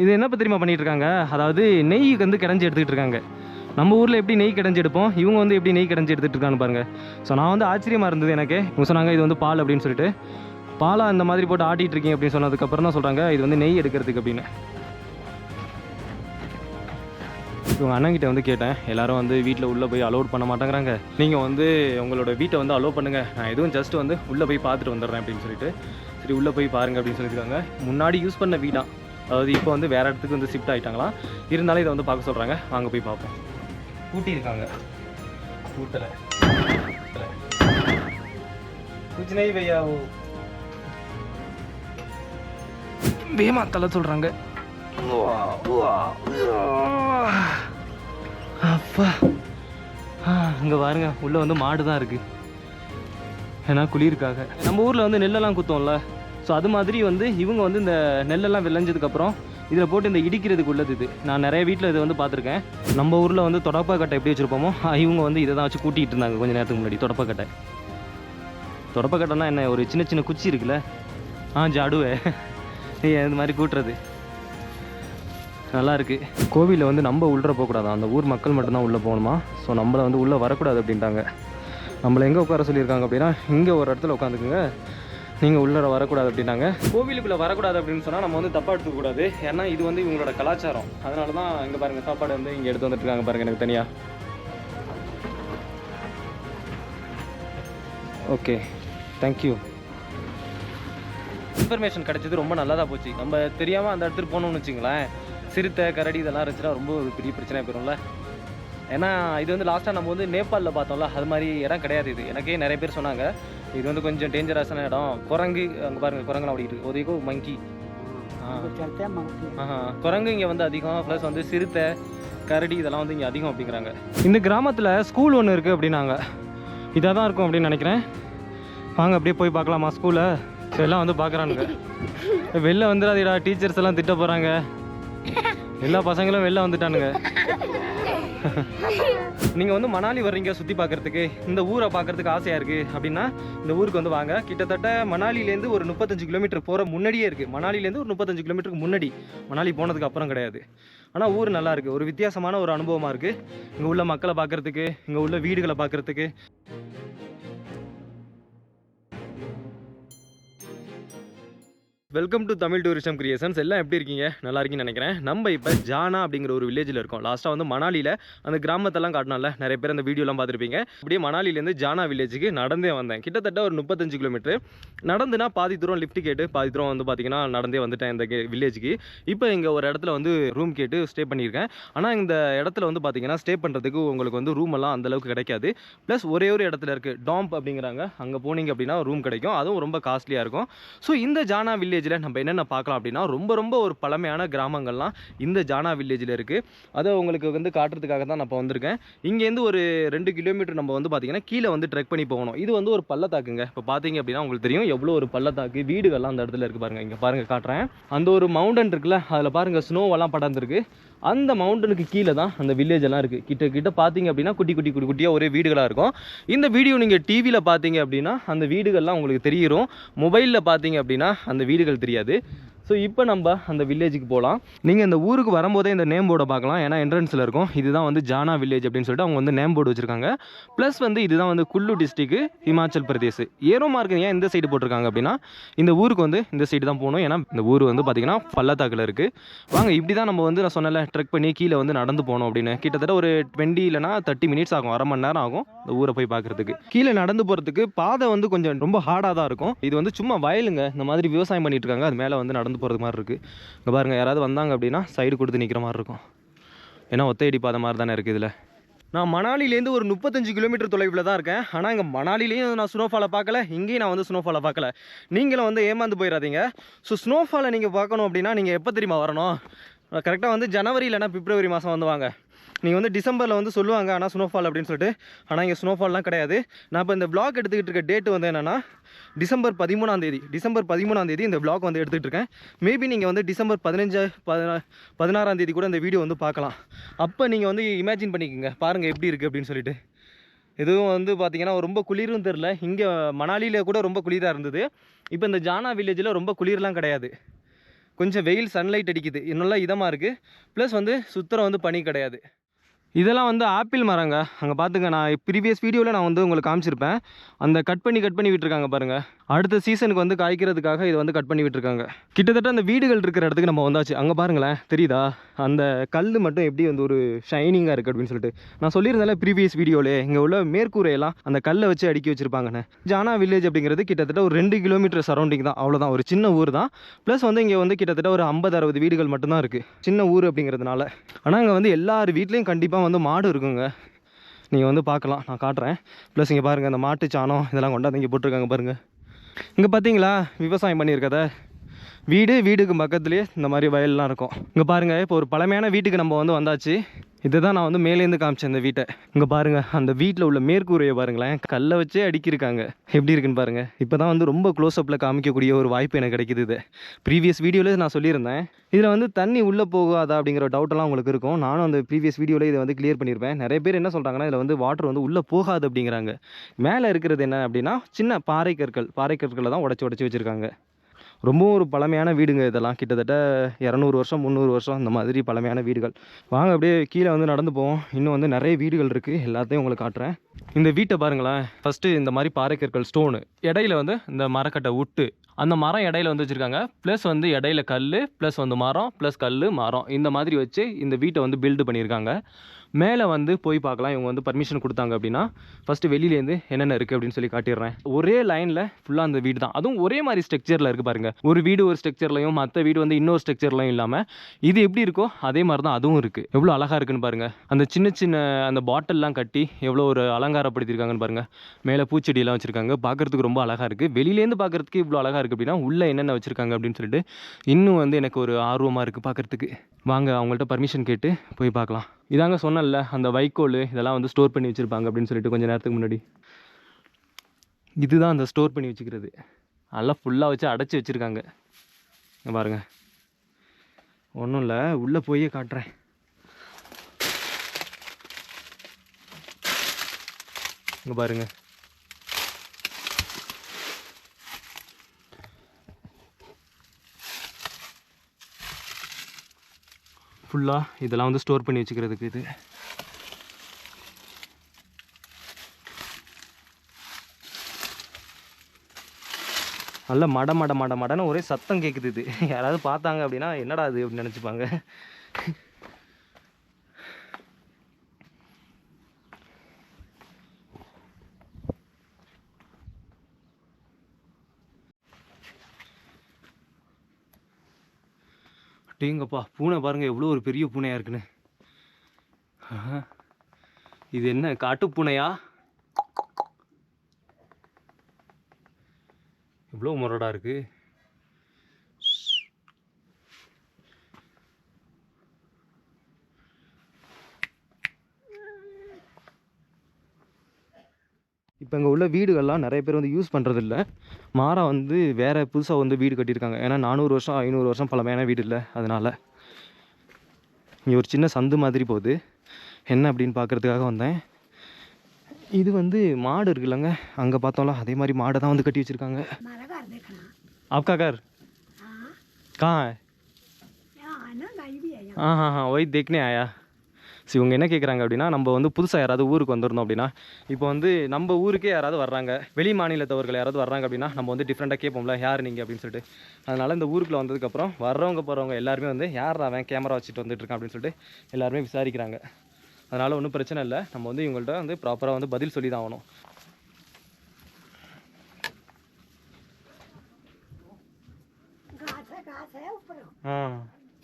இது என்ன தெரியுமா பண்ணிட்டு இருக்காங்க, அதாவது நெய்க்கு வந்து கிடஞ்சி எடுத்துக்கிட்டு இருக்காங்க. நம்ம ஊரில் எப்படி நெய் கிடஞ்சி எடுப்போம், இவங்க வந்து எப்படி நெய் கிடஞ்சி எடுத்துகிட்டு இருக்கான்னு பாருங்க. ஸோ நான் வந்து ஆச்சரியமாக இருந்தது எனக்கு. இவங்க சொன்னாங்க இது வந்து பால் அப்படின்னு சொல்லிட்டு, பாலாக இந்த மாதிரி போட்டு ஆட்டிகிட்டு இருக்கீங்க அப்படின்னு சொன்னதுக்கப்புறம் தான் சொல்கிறாங்க இது வந்து நெய் எடுக்கிறதுக்கு அப்படின்னு. இவங்க அண்ணங்கிட்ட வந்து கேட்டேன், எல்லாரும் வந்து வீட்டில் உள்ளே போய் அலோட் பண்ண மாட்டேங்கிறாங்க, நீங்கள் வந்து உங்களோட வீட்டை வந்து அலோவ் பண்ணுங்கள், நான் எதுவும் ஜஸ்ட் வந்து உள்ளே போய் பார்த்துட்டு வந்துடுறேன் அப்படின்னு சொல்லிட்டு. சரி உள்ளே போய் பாருங்கள் அப்படின்னு சொல்லியிருக்காங்க. முன்னாடி யூஸ் பண்ண வீடாக, அதாவது இப்போ வந்து வேறு இடத்துக்கு வந்து ஷிஃப்ட் ஆகிட்டாங்களாம். இருந்தாலும் இதை வந்து பார்க்க சொல்கிறாங்க, வாங்க போய் பார்ப்போம். கூட்டியிருக்காங்க, கூட்டலை कुछ नहीं भैया वो வேமா தலை சொல்கிறாங்க. அப்பா இங்கே பாருங்க, உள்ளே வந்து மாடு தான் இருக்குது. ஏன்னா குளிருக்காக நம்ம ஊரில் வந்து நெல்லெல்லாம் குத்தோம்ல, ஸோ அது மாதிரி வந்து இவங்க வந்து இந்த நெல்லெல்லாம் விளைஞ்சதுக்கப்புறம் இதில் போட்டு இந்த இடிக்கிறதுக்கு உள்ளது இது. நான் நிறைய வீட்டில் இதை வந்து பார்த்துருக்கேன். நம்ம ஊரில் வந்து தொடப்பக்கட்டை எப்படி வச்சுருப்போமோ இவங்க வந்து இதை தான் வச்சு கூட்டிகிட்டு இருந்தாங்க கொஞ்சம் நேரத்துக்கு முன்னாடி. தொடப்பக்கட்டைனா என்ன, ஒரு சின்ன சின்ன குச்சி இருக்குல்ல, ஜாடுவே இந்த மாதிரி கூட்டுறது நல்லா இருக்குது. கோவிலில் வந்து நம்ம உள்ளே போகக்கூடாது, அந்த ஊர் மக்கள் மட்டும்தான் உள்ளே போகணுமா. ஸோ நம்மளை வந்து உள்ளே வரக்கூடாது அப்படின்ட்டாங்க. நம்மளை எங்கே உட்கார சொல்லியிருக்காங்க அப்படின்னா, இங்கே ஒரு இடத்துல உட்காந்துக்குங்க, நீங்கள் உள்ளே வரக்கூடாது அப்படின்னாங்க. கோவிலுக்குள்ளே வரக்கூடாது அப்படின்னு சொன்னால் நம்ம வந்து தப்பாக எடுத்துக்கூடாது, ஏன்னா இது வந்து இவங்களோட கலாச்சாரம். அதனால தான் இங்கே பாருங்கள், சாப்பாடு வந்து இங்கே எடுத்து வந்துட்டுருக்காங்க பாருங்கள் எனக்கு தனியாக. Okay, thank you. இன்ஃபர்மேஷன் கிடச்சது ரொம்ப நல்லா தான் போச்சு. நம்ம தெரியாமல் அந்த இடத்துக்கு போகணும்னு வச்சுங்களேன், சிறுத்தை கரடி இதெல்லாம் இருந்துச்சுன்னா ரொம்ப ஒரு பெரிய பிரச்சனையாக போயிடும்ல. ஏன்னா இது வந்து லாஸ்ட்டாக நம்ம வந்து நேபாளில் பார்த்தோம்ல, அது மாதிரி இடம் கிடையாது இது. எனக்கே நிறைய பேர் சொன்னாங்க இது வந்து கொஞ்சம் டேஞ்சரஸான இடம். குரங்கு அங்கே பாருங்கள், குரங்குலாம் ஓடிட்டு இருக்கு. ஒரேக்கோ மங்கி, குரங்கு இங்கே வந்து அதிகம். ப்ளஸ் வந்து சிறுத்தை கரடி இதெல்லாம் வந்து இங்கே அதிகம் அப்படிங்கிறாங்க. இந்த கிராமத்தில் ஸ்கூல் ஒன்று இருக்குது அப்படின்னாங்க. இதாக தான் இருக்கும் அப்படின்னு நினைக்கிறேன். வாங்க அப்படியே போய் பார்க்கலாமா ஸ்கூலை. எல்லாம் வந்து பார்க்குறானுங்க. வெளில வந்துடாதீடா, டீச்சர்ஸ் எல்லாம் திட்ட போகிறாங்க. எல்லா பசங்களும் வெளில வந்துட்டானுங்க. நீங்கள் வந்து மணாலி வர்றீங்க சுற்றி பார்க்குறதுக்கு, இந்த ஊரை பார்க்குறதுக்கு ஆசையாக இருக்குது அப்படின்னா இந்த ஊருக்கு வந்து வாங்க. கிட்டத்தட்ட மணாலிலேருந்து ஒரு 35 கிலோமீட்டர் போகிற முன்னாடியே இருக்குது. மணாலிலேருந்து ஒரு 35 கிலோமீட்டருக்கு முன்னாடி, மணாலி போனதுக்கு அப்புறம் கிடையாது. ஆனால் ஊர் நல்லா இருக்குது, ஒரு வித்தியாசமான ஒரு அனுபவமாக இருக்குது. இங்கே உள்ள மக்களை பார்க்குறதுக்கு, இங்கே உள்ள வீடுகளை பார்க்குறதுக்கு. Welcome to Tamil tourism creations. எல்லாம் எப்படி இருக்கீங்க? நல்லா இருக்கீங்கன்னு நினைக்கிறேன். நம்ம இப்போ ஜானா அப்படிங்கிற ஒரு வில்லேஜில் இருக்கோம். லாஸ்ட்டாக வந்து மணாலியில் அந்த கிராமத்தெல்லாம் காட்டினால நிறைய பேர் அந்த வீடியோலாம் பார்த்துருப்பீங்க. அப்படியே மணாலிலேருந்து ஜானா வில்லேஜுக்கு நடந்தே வந்தேன். கிட்டத்தட்ட ஒரு 35 கிலோமீட்டர் நடந்துனா, பாதி தூரம் லிஃப்ட் கேட்டு பாதி தூரம் வந்து பார்த்தீங்கன்னா நடந்தே வந்துட்டேன் இந்த வில்லேஜுக்கு. இப்போ இங்கே ஒரு இடத்துல வந்து ரூம் கேட்டு ஸ்டே பண்ணியிருக்கேன். ஆனால் இந்த இடத்துல வந்து பார்த்தீங்கன்னா ஸ்டே பண்ணுறதுக்கு உங்களுக்கு வந்து ரூம் எல்லாம் அந்தளவுக்கு கிடைக்காது. ப்ளஸ் ஒரே ஒரு இடத்துல இருக்குது, டாம்ப் அப்படிங்கிறாங்க. அங்கே போனீங்க அப்படின்னா ரூம் கிடைக்கும், அதுவும் ரொம்ப காஸ்ட்லியாக இருக்கும். ஸோ இந்த ஜானா வில்லேஜ் நம்ம என்னென்ன பார்க்கலாம் அப்படின்னா, ரொம்ப ரொம்ப ஒரு பழமையான கிராமங்கள்லாம் இந்த ஜானா வில்லேஜில் இருக்குது. அதை உங்களுக்கு வந்து காட்டுறதுக்காக தான் நான் இப்போ வந்திருக்கேன். இங்கேருந்து ஒரு 2 கிலோமீட்டர் நம்ம வந்து பார்த்தீங்கன்னா கீழே வந்து ட்ரெக் பண்ணி போகணும். இது வந்து ஒரு பள்ளத்தாக்குங்க. இப்போ பார்த்தீங்க அப்படின்னா உங்களுக்கு தெரியும் எவ்வளோ ஒரு பள்ளத்தாக்கு, வீடுகள்லாம் அந்த இடத்துல இருக்குது பாருங்கள். இங்கே பாருங்கள் காட்டுறேன், அந்த ஒரு மவுண்டன் இருக்குல்ல, அதில் பாருங்கள் ஸ்னோவெல்லாம் படர்ந்துருக்கு. அந்த மவுண்டனுக்கு கீழே தான் அந்த வில்லேஜ் எல்லாம் இருக்குது. கிட்ட பார்த்தீங்க அப்படின்னா குட்டியாக ஒரே வீடுகளாக இருக்கும். இந்த வீடியோ நீங்கள் டிவியில் பார்த்தீங்க அப்படின்னா அந்த வீடுகள்லாம் உங்களுக்கு தெரியும், மொபைலில் பார்த்தீங்க அப்படின்னா அந்த வீடுகள் தெரியாது. ஸோ இப்போ நம்ம அந்த வில்லேஜுக்கு போகலாம். நீங்கள் இந்த ஊருக்கு வரும்போதே இந்த நேம் போர்டை பார்க்கலாம், ஏன்னா என்ட்ரன்ஸில் இருக்கும். இதுதான் வந்து ஜானா வில்லேஜ் அப்படின்னு சொல்லிட்டு அவங்க வந்து நேம் போர்டு வச்சுருக்காங்க. ப்ளஸ் வந்து இதுதான் வந்து Kullu district, Himachal Pradesh. Arrow mark ஏன் இந்த சைடு போட்டிருக்காங்க அப்படின்னா, இந்த ஊருக்கு வந்து இந்த சைடு தான் போகணும், ஏன்னா இந்த ஊர் வந்து பார்த்திங்கன்னா பள்ளத்தாக்கில் இருக்குது. வாங்க, இப்படி தான் நம்ம வந்து நான் சொன்னல ட்ரெக் பண்ணி கீழே வந்து நடந்து போகணும் அப்படின்னு. கிட்டத்தட்ட ஒரு 20 இல்லைனா 30 மினிட்ஸ் ஆகும், அரை மணி நேரம் ஆகும் இந்த ஊரை போய் பார்க்குறதுக்கு. கீழே நடந்து போகிறதுக்கு பாதை வந்து கொஞ்சம் ரொம்ப ஹார்டாக தான் இருக்கும். இது வந்து சும்மா வயலுங்க, இந்த மாதிரி விவசாயம் பண்ணிட்டு இருக்காங்க, அது மேலே வந்து நடந்து போகிறது மாதிரி இருக்குது. இங்கே பாருங்கள், யாராவது வந்தாங்க அப்படின்னா சைடு கொடுத்து நிற்கிற மாதிரி இருக்கும், ஏன்னா ஒத்தையடி பாதை மாதிரி தானே இருக்குது இதில். நான் மணாலிலேருந்து ஒரு 35 கிலோமீட்டர் தொலைவில் தான் இருக்கேன். ஆனால் இங்கே மணாலிலையும் நான் ஸ்னோஃபாலை பார்க்கல, இங்கேயும் நான் வந்து ஸ்னோஃபாலை பார்க்கல. நீங்களும் வந்து ஏமாந்து போயிடாதீங்க. ஸோ ஸ்னோஃபாலை நீங்கள் பார்க்கணும் அப்படின்னா நீங்கள் எப்போ தெரியுமா வரணும், கரெக்டாக வந்து ஜனவரி இல்லைனா பிப்ரவரி மாதம் வந்து வாங்க. நீங்கள் வந்து டிசம்பரில் வந்து சொல்லுவாங்க ஆனால் ஸ்னோஃபால் அப்படின்னு சொல்லிட்டு, ஆனால் இங்கே ஸ்னோஃபால்லாம் கிடையாது. நான் இப்போ இந்த விளாக் எடுத்துக்கிட்டு இருக்க டேட்டு வந்து என்னென்னா டிசம்பர் 13ஆம் தேதி இந்த விளாக் வந்து எடுத்துகிட்டு இருக்கேன். மேபி நீங்கள் வந்து டிசம்பர் 16ஆம் தேதி கூட இந்த வீடியோ வந்து பார்க்கலாம். அப்போ நீங்கள் வந்து இமேஜின் பண்ணிக்கோங்க, பாருங்கள் எப்படி இருக்குது அப்படின்னு சொல்லிட்டு. எதுவும் வந்து பார்த்திங்கன்னா ரொம்ப குளிரும் தெரில. இங்கே மணாலியில் கூட ரொம்ப குளிராக இருந்தது. இப்போ இந்த ஜானா வில்லேஜில் ரொம்ப குளிர்லாம் கிடையாது. கொஞ்சம் வெயில் சன்லைட் அடிக்குது, நல்லா இதமாக இருக்குது. ப்ளஸ் வந்து சுத்தரம் வந்து பனி கிடையாது. இதெல்லாம் வந்து ஆப்பிள் மரங்க. அங்கே பார்த்துங்க, நான் ப்ரீவியஸ் வீடியோவில் நான் வந்து உங்களுக்கு காமிச்சிருப்பேன். அந்த கட் பண்ணி விட்டுருக்காங்க பாருங்கள். அடுத்த சீசனுக்கு வந்து காய்க்கிறதுக்காக இதை வந்து கட் பண்ணி விட்டுருக்காங்க. கிட்டத்தட்ட அந்த வீடுகள் இருக்கிற இடத்துக்கு நம்ம வந்தாச்சு. அங்கே பாருங்களேன், தெரியுதா அந்த கல் மட்டும் எப்படி வந்து ஒரு ஷைனிங்காக இருக்குது அப்படின்னு சொல்லிட்டு. நான் சொல்லியிருந்தால ப்ரீவியஸ் வீடியோவிலே இங்கே உள்ள மேற்கூரையெல்லாம் அந்த கல்லை வச்சு அடுக்கி வச்சுருப்பாங்கண்ணே. ஜானா வில்லேஜ் அப்படிங்கிறது கிட்டத்தட்ட ஒரு 2 கிலோமீட்டர் சரௌண்டிங் தான், அவ்வளோதான். ஒரு சின்ன ஊர் தான். ப்ளஸ் வந்து இங்கே வந்து கிட்டத்தட்ட ஒரு 50-60 வீடுகள் மட்டும்தான் இருக்குது, சின்ன ஊர் அப்படிங்கிறதுனால. ஆனால் இங்கே வந்து எல்லார் வீட்லேயும் கண்டிப்பாக வந்து மாடு இருக்குங்க. நீங்கள் வந்து பார்க்கலாம், நான் காட்டுறேன். ப்ளஸ் இங்கே பாருங்கள், அந்த மாட்டு சாணம் இதெல்லாம் கொண்டாந்து இங்கே போட்டிருக்காங்க பாருங்கள். இங்கே பார்த்தீங்களா விவசாயம் பண்ணியிருக்கத, வீடுக்கு பக்கத்துலேயே இந்த மாதிரி வயல்லாம் இருக்கும். இங்கே பாருங்கள், இப்போ ஒரு பழமையான வீட்டுக்கு நம்ம வந்து வந்தாச்சு. இதை தான் நான் வந்து மேலேருந்து காமிச்சேன் இந்த வீட்டை. இங்கே பாருங்கள், அந்த வீட்டில் உள்ள மேற்கூரையை பாருங்களேன், கல்லை வச்சே அடிக்கிருக்காங்க. எப்படி இருக்குன்னு பாருங்கள். இப்போ தான் வந்து ரொம்ப க்ளோஸ்அப்பில் காமிக்கக்கூடிய ஒரு வாய்ப்பு எனக்கு கிடைக்குது. இது ப்ரீவியஸ் வீடியோவில் நான் சொல்லியிருந்தேன். இதில் வந்து தண்ணி உள்ளே போகாதா அப்படிங்கிற டவுட்டெல்லாம் உங்களுக்கு இருக்கும். நானும் அந்த ப்ரீவியஸ் வீடியோவில் இதை வந்து கிளியர் பண்ணியிருப்பேன். நிறைய பேர் என்ன சொல்கிறாங்கன்னா, இதில் வந்து வாட்டர் வந்து உள்ளே போகாது அப்படிங்கிறாங்க. மேலே இருக்கிறது என்ன அப்படின்னா, சின்ன பாறை கற்களை தான் உடச்சி வச்சுருக்காங்க. ரொம்பவும் ஒரு பழமையான வீடுங்க இதெல்லாம். கிட்டத்தட்ட 200 வருஷம் 300 வருஷம் இந்த மாதிரி பழமையான வீடுகள். வாங்க அப்படியே கீழே வந்து நடந்து போவோம். இன்னும் வந்து நிறைய வீடுகள் இருக்குது, எல்லாத்தையும் உங்களுக்கு காட்டுறேன். இந்த வீட்டை பாருங்களேன். ஃபஸ்ட்டு இந்த மாதிரி பாறைக்கற்கள் ஸ்டோனு, இடையில வந்து இந்த மரக்கட்டை விட்டு அந்த மரம் இடையில வந்து வச்சுருக்காங்க. ப்ளஸ் வந்து இடையில கல், ப்ளஸ் வந்து மரம், ப்ளஸ் கல் மரம், இந்த மாதிரி வச்சு இந்த வீட்டை வந்து பில்டு பண்ணியிருக்காங்க. மேலே வந்து போய் பார்க்கலாம். இவங்க வந்து பர்மிஷன் கொடுத்தாங்க அப்படின்னா ஃபஸ்ட்டு வெளியிலேருந்து என்னென்ன இருக்குது அப்படின்னு சொல்லி காட்டிடுறேன். ஒரே லைனில் ஃபுல்லாக அந்த வீடு தான், அதுவும் ஒரே மாதிரி ஸ்ட்ரக்சரில் இருக்குது பாருங்கள். ஒரு வீடு ஒரு ஸ்ட்ரக்சர்லையும், மற்ற வீடு வந்து இன்னொரு ஸ்ட்ரக்சர்லையும் இல்லாமல் இது எப்படி இருக்கோ அதே மாதிரி தான் அதுவும் இருக்குது. எவ்வளோ அழகாக இருக்குன்னு பாருங்கள். அந்த சின்ன அந்த பாட்டில்லாம் கட்டி எவ்வளோ ஒரு அலங்காரப்படுத்தியிருக்காங்கன்னு பாருங்கள். மேலே பூச்செடியெல்லாம் வச்சுருக்காங்க, பார்க்குறதுக்கு ரொம்ப அழகாக இருக்குது. வெளியிலேருந்து பார்க்குறதுக்கு இவ்வளோ அழகாக இருக்குது அப்படின்னா உள்ளே என்னென்ன வச்சுருக்காங்க அப்படின்னு சொல்லிட்டு இன்னும் வந்து எனக்கு ஒரு ஆர்வமாக இருக்குது பார்க்குறதுக்கு. வாங்க அவங்கள்ட்ட பர்மிஷன் கேட்டு போய் பார்க்கலாம். இதாங்க சொன்னல, அந்த வைக்கோல் இதெல்லாம் வந்து ஸ்டோர் பண்ணி வச்சுருப்பாங்க அப்படின்னு சொல்லிட்டு கொஞ்சம் நேரத்துக்கு முன்னாடி. இதுதான் அந்த ஸ்டோர் பண்ணி வச்சுக்கிறது. நல்லா ஃபுல்லாக வச்சு அடைச்சி வச்சுருக்காங்க பாருங்கள். ஒன்றும் இல்லை, உள்ளே போய் காட்டுறேன். இங்கே பாருங்கள், ஃபுல்லாக இதெல்லாம் வந்து ஸ்டோர் பண்ணி வச்சுக்கிறதுக்கு. இது நல்ல மடன்னு ஒரே சத்தம் கேட்குது. இது யாராவது பார்த்தாங்க அப்படின்னா என்னடா அது அப்படின்னு நினச்சிப்பாங்க. டேங்கப்பா, பூனை பாருங்கள் எவ்வளோ ஒரு பெரிய பூனையாக இருக்குன்னு. இது என்ன காட்டு பூனையா? இவ்வளோ முரடாக இருக்குது. இப்போ இங்கே உள்ள வீடுகள்லாம் நிறைய பேர் வந்து யூஸ் பண்ணுறதில்ல. மாறா வந்து வேறு புதுசாக வந்து வீடு கட்டியிருக்காங்க. ஏன்னா 400 வருஷம் 500 வருஷம் பழமையான வீடு இல்லை, அதனால். இங்கே ஒரு சின்ன சந்து மாதிரி போகுது. என்ன அப்படின்னு பார்க்குறதுக்காக வந்தேன். இது வந்து மாடு இருக்குல்லங்க, அங்கே பார்த்தோம்ல அதே மாதிரி மாடை தான் வந்து கட்டி வச்சுருக்காங்க. आपका घर कहाँ है? हाँ वही देखने आया. சரி, இவங்க என்ன கேட்குறாங்க அப்படின்னா, நம்ம வந்து புதுசாக யாராவது ஊருக்கு வந்துருந்தோம் அப்படின்னா, இப்போ வந்து நம்ம ஊருக்கே யாராவது வர்றாங்க, வெளி மாநிலத்தவர்கள் யாராவது வர்றாங்க அப்படின்னா நம்ம வந்து டிஃப்ரெண்ட்டாக கேட்போம்ல யார் நீங்கள் அப்படின்னு சொல்லிட்டு. அதனால் இந்த ஊருக்குள்ள வந்ததுக்கப்புறம் வர்றவங்க போகிறவங்க எல்லாருமே வந்து யார் அவன் கேமரா வச்சுட்டு வந்துட்டுருக்கான் அப்படின்னு சொல்லிட்டு எல்லாருமே விசாரிக்கிறாங்க. அதனால் ஒன்றும் பிரச்சனை இல்லை, நம்ம வந்து இவங்கள்ட்ட வந்து ப்ராப்பராக வந்து பதில் சொல்லி தான் ஆகணும்.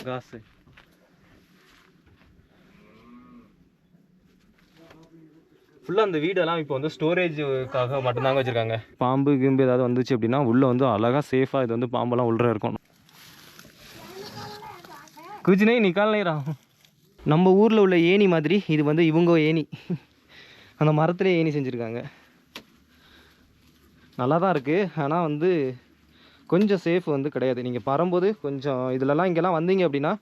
காசு ஃபுல்லாக அந்த வீடெல்லாம் இப்போ வந்து ஸ்டோரேஜுக்காக மட்டும்தாங்க வச்சுருக்காங்க. பாம்பு கிம்பு ஏதாவது வந்துச்சு அப்படின்னா உள்ளே வந்து அழகாக சேஃபாக இது வந்து பாம்பெல்லாம் உள்ளே இருக்கும். குஜினே நிக்கால் நேரம். நம்ம ஊரில் உள்ள ஏணி மாதிரி இது வந்து இவங்க ஏணி, அந்த மரத்துலேயே ஏணி செஞ்சுருக்காங்க. நல்லா தான் இருக்குது, ஆனால் வந்து கொஞ்சம் சேஃப் வந்து கிடையாது. நீங்கள் பரும்போது கொஞ்சம் இதிலலாம் இங்கெல்லாம் வந்தீங்க அப்படின்னா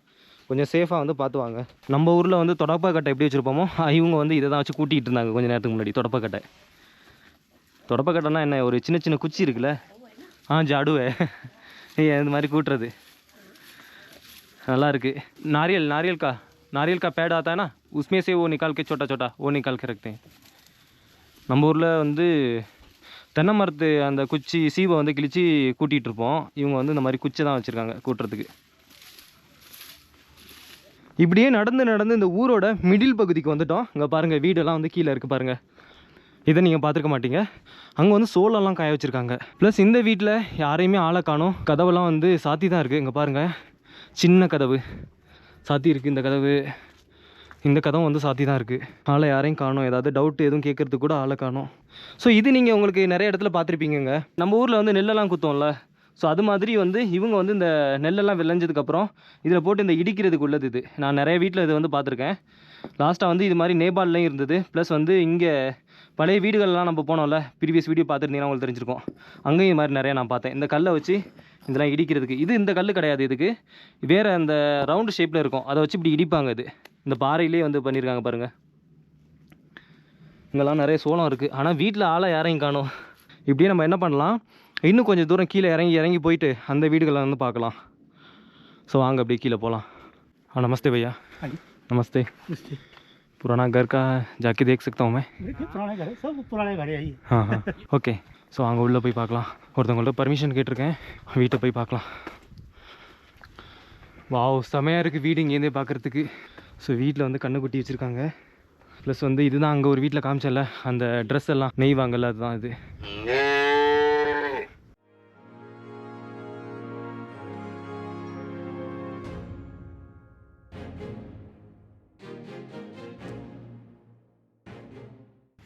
கொஞ்சம் சேஃபாக வந்து பார்த்துவாங்க. நம்ம ஊரில் வந்து தொடப்பக்கட்டை எப்படி வச்சுருப்போமோ இவங்க வந்து இதை தான் வச்சு கூட்டிகிட்டு இருந்தாங்க கொஞ்சம் நேரத்துக்கு முன்னாடி. தொடப்பக்கட்டைனா என்ன, ஒரு சின்ன சின்ன குச்சி இருக்குல்ல, ஜாடுவே இந்த மாதிரி கூட்டுறது. நல்லா இருக்கு. नारियल नारियल का पेड़ आता है ना, उसमें से वो निकाल के छोटा छोटा वो निकाल के रखते हैं. நம்ம ஊரில் வந்து தென்னை மரத்து அந்த குச்சி சீவை வந்து கிழிச்சு கூட்டிகிட்டு இருப்போம். இவங்க வந்து இந்த மாதிரி குச்சி தான் வச்சுருக்காங்க கூட்டுறதுக்கு. இப்படியே நடந்து நடந்து இந்த ஊரோட மிடில் பகுதிக்கு வந்துட்டோம். இங்கே பாருங்கள், வீடெல்லாம் வந்து கீழே இருக்குது பாருங்கள். இதை நீங்கள் பார்த்துருக்க மாட்டீங்க. அங்கே வந்து சோளம்லாம் காய வச்சுருக்காங்க. ப்ளஸ் இந்த வீட்டில் யாரையுமே ஆளை காணோம். கதவெல்லாம் வந்து சாத்தி தான் இருக்குது. இங்கே பாருங்கள், சின்ன கதவு சாத்தி இருக்குது. இந்த கதவும் வந்து சாத்தி தான் இருக்குது. ஆளை யாரையும் காணோம். ஏதாவது டவுட் எதுவும் கேட்குறதுக்கு கூட ஆளை காணோம். ஸோ இது நீங்கள் உங்களுக்கு நிறைய இடத்துல பார்த்துருப்பீங்க. நம்ம ஊரில் வந்து நெல்லெல்லாம் குத்தோம்ல, ஸோ அது மாதிரி வந்து இவங்க வந்து இந்த நெல்லெல்லாம் விளைஞ்சதுக்கப்புறம் இதில் போட்டு இந்த இடிக்கிறதுக்கு உள்ளது இது. நான் நிறைய வீட்டில் இது வந்து பார்த்துருக்கேன். லாஸ்ட்டாக வந்து இது மாதிரி நேபாள்லேயும் இருந்தது. ப்ளஸ் வந்து இங்கே பழைய வீடுகள்லாம் நம்ம போனோம்ல, ப்ரீவியஸ் வீடியோ பார்த்துருந்தீங்கன்னா உங்களுக்கு தெரிஞ்சிருக்கும். அங்கேயும் இது மாதிரி நிறையா நான் பார்த்தேன். இந்த கல்லை வச்சு இதெல்லாம் இடிக்கிறதுக்கு. இது இந்த கல் கிடையாது, இதுக்கு வேறு அந்த ரவுண்டு ஷேப்பில் இருக்கும், அதை வச்சு இப்படி இடிப்பாங்க. இது இந்த பாறையிலே வந்து பண்ணியிருக்காங்க பாருங்கள். இங்கெல்லாம் நிறைய சோளம் இருக்குது. ஆனால் வீட்டில் ஆளை யாரையும் காணோம். இப்படியே நம்ம என்ன பண்ணலாம், இன்னும் கொஞ்சம் தூரம் கீழே இறங்கி போயிட்டு அந்த வீடுகளை வந்து பார்க்கலாம். ஸோ வாங்க அப்படியே கீழே போகலாம். நமஸ்தே भैया. नमस्ते. पुराना घर का जाके देख सकता हूँ मैं? पुराने घर है, सब पुराने घर है ये. हाँ हाँ ஓகே. ஸோ அங்கே உள்ளே போய் பார்க்கலாம். ஒருத்தவங்கள்ட்ட பர்மிஷன் கேட்டிருக்கேன், வீட்டை போய் பார்க்கலாம். வாவ், செமையாக இருக்குது வீடு இங்கேருந்தே பார்க்குறதுக்கு. ஸோ வீட்டில் வந்து கண்ணுக்குட்டி வச்சுருக்காங்க. ப்ளஸ் வந்து இதுதான் அங்கே ஒரு வீட்டில் காமிச்சல அந்த ட்ரெஸ் எல்லாம் நெய்வாங்கல்ல, அதுதான் இது.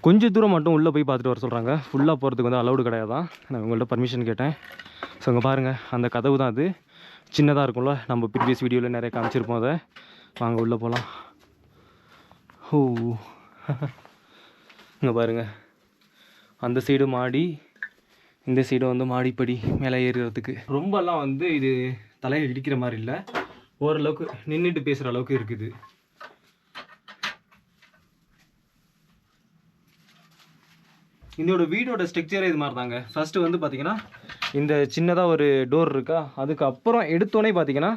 கொஞ்சம் தூரம் மட்டும் உள்ளே போய் பார்த்துட்டு வர சொல்கிறாங்க. ஃபுல்லாக போகிறதுக்கு வந்து அலௌடு கிடையாதான். நான் உங்கள்கிட்ட பர்மிஷன் கேட்டேன். ஸோ அங்கே பாருங்கள், அந்த கதவு தான் அது. சின்னதாக இருக்கும்ல, நம்ம ப்ரீவியஸ் வீடியோவில் நிறைய காமிச்சிருப்போம். அதை வாங்க உள்ளே போகலாம். ஓ இங்கே பாருங்கள், அந்த சைடு மாடி, இந்த சைடு வந்து மாடிப்படி மேலே ஏறுறதுக்கு. ரொம்பலாம் வந்து இது தலையை இடிக்கிற மாதிரி இல்லை, ஓரளவுக்கு நின்றுட்டு பேசுகிற அளவுக்கு இருக்குது. இதோட வீடோட ஸ்ட்ரக்சரே இது மாதிரி தாங்க. ஃபஸ்ட்டு வந்து பார்த்திங்கன்னா இந்த சின்னதாக ஒரு டோர் இருக்கா, அதுக்கப்புறம் எடுத்தோடனே பார்த்திங்கன்னா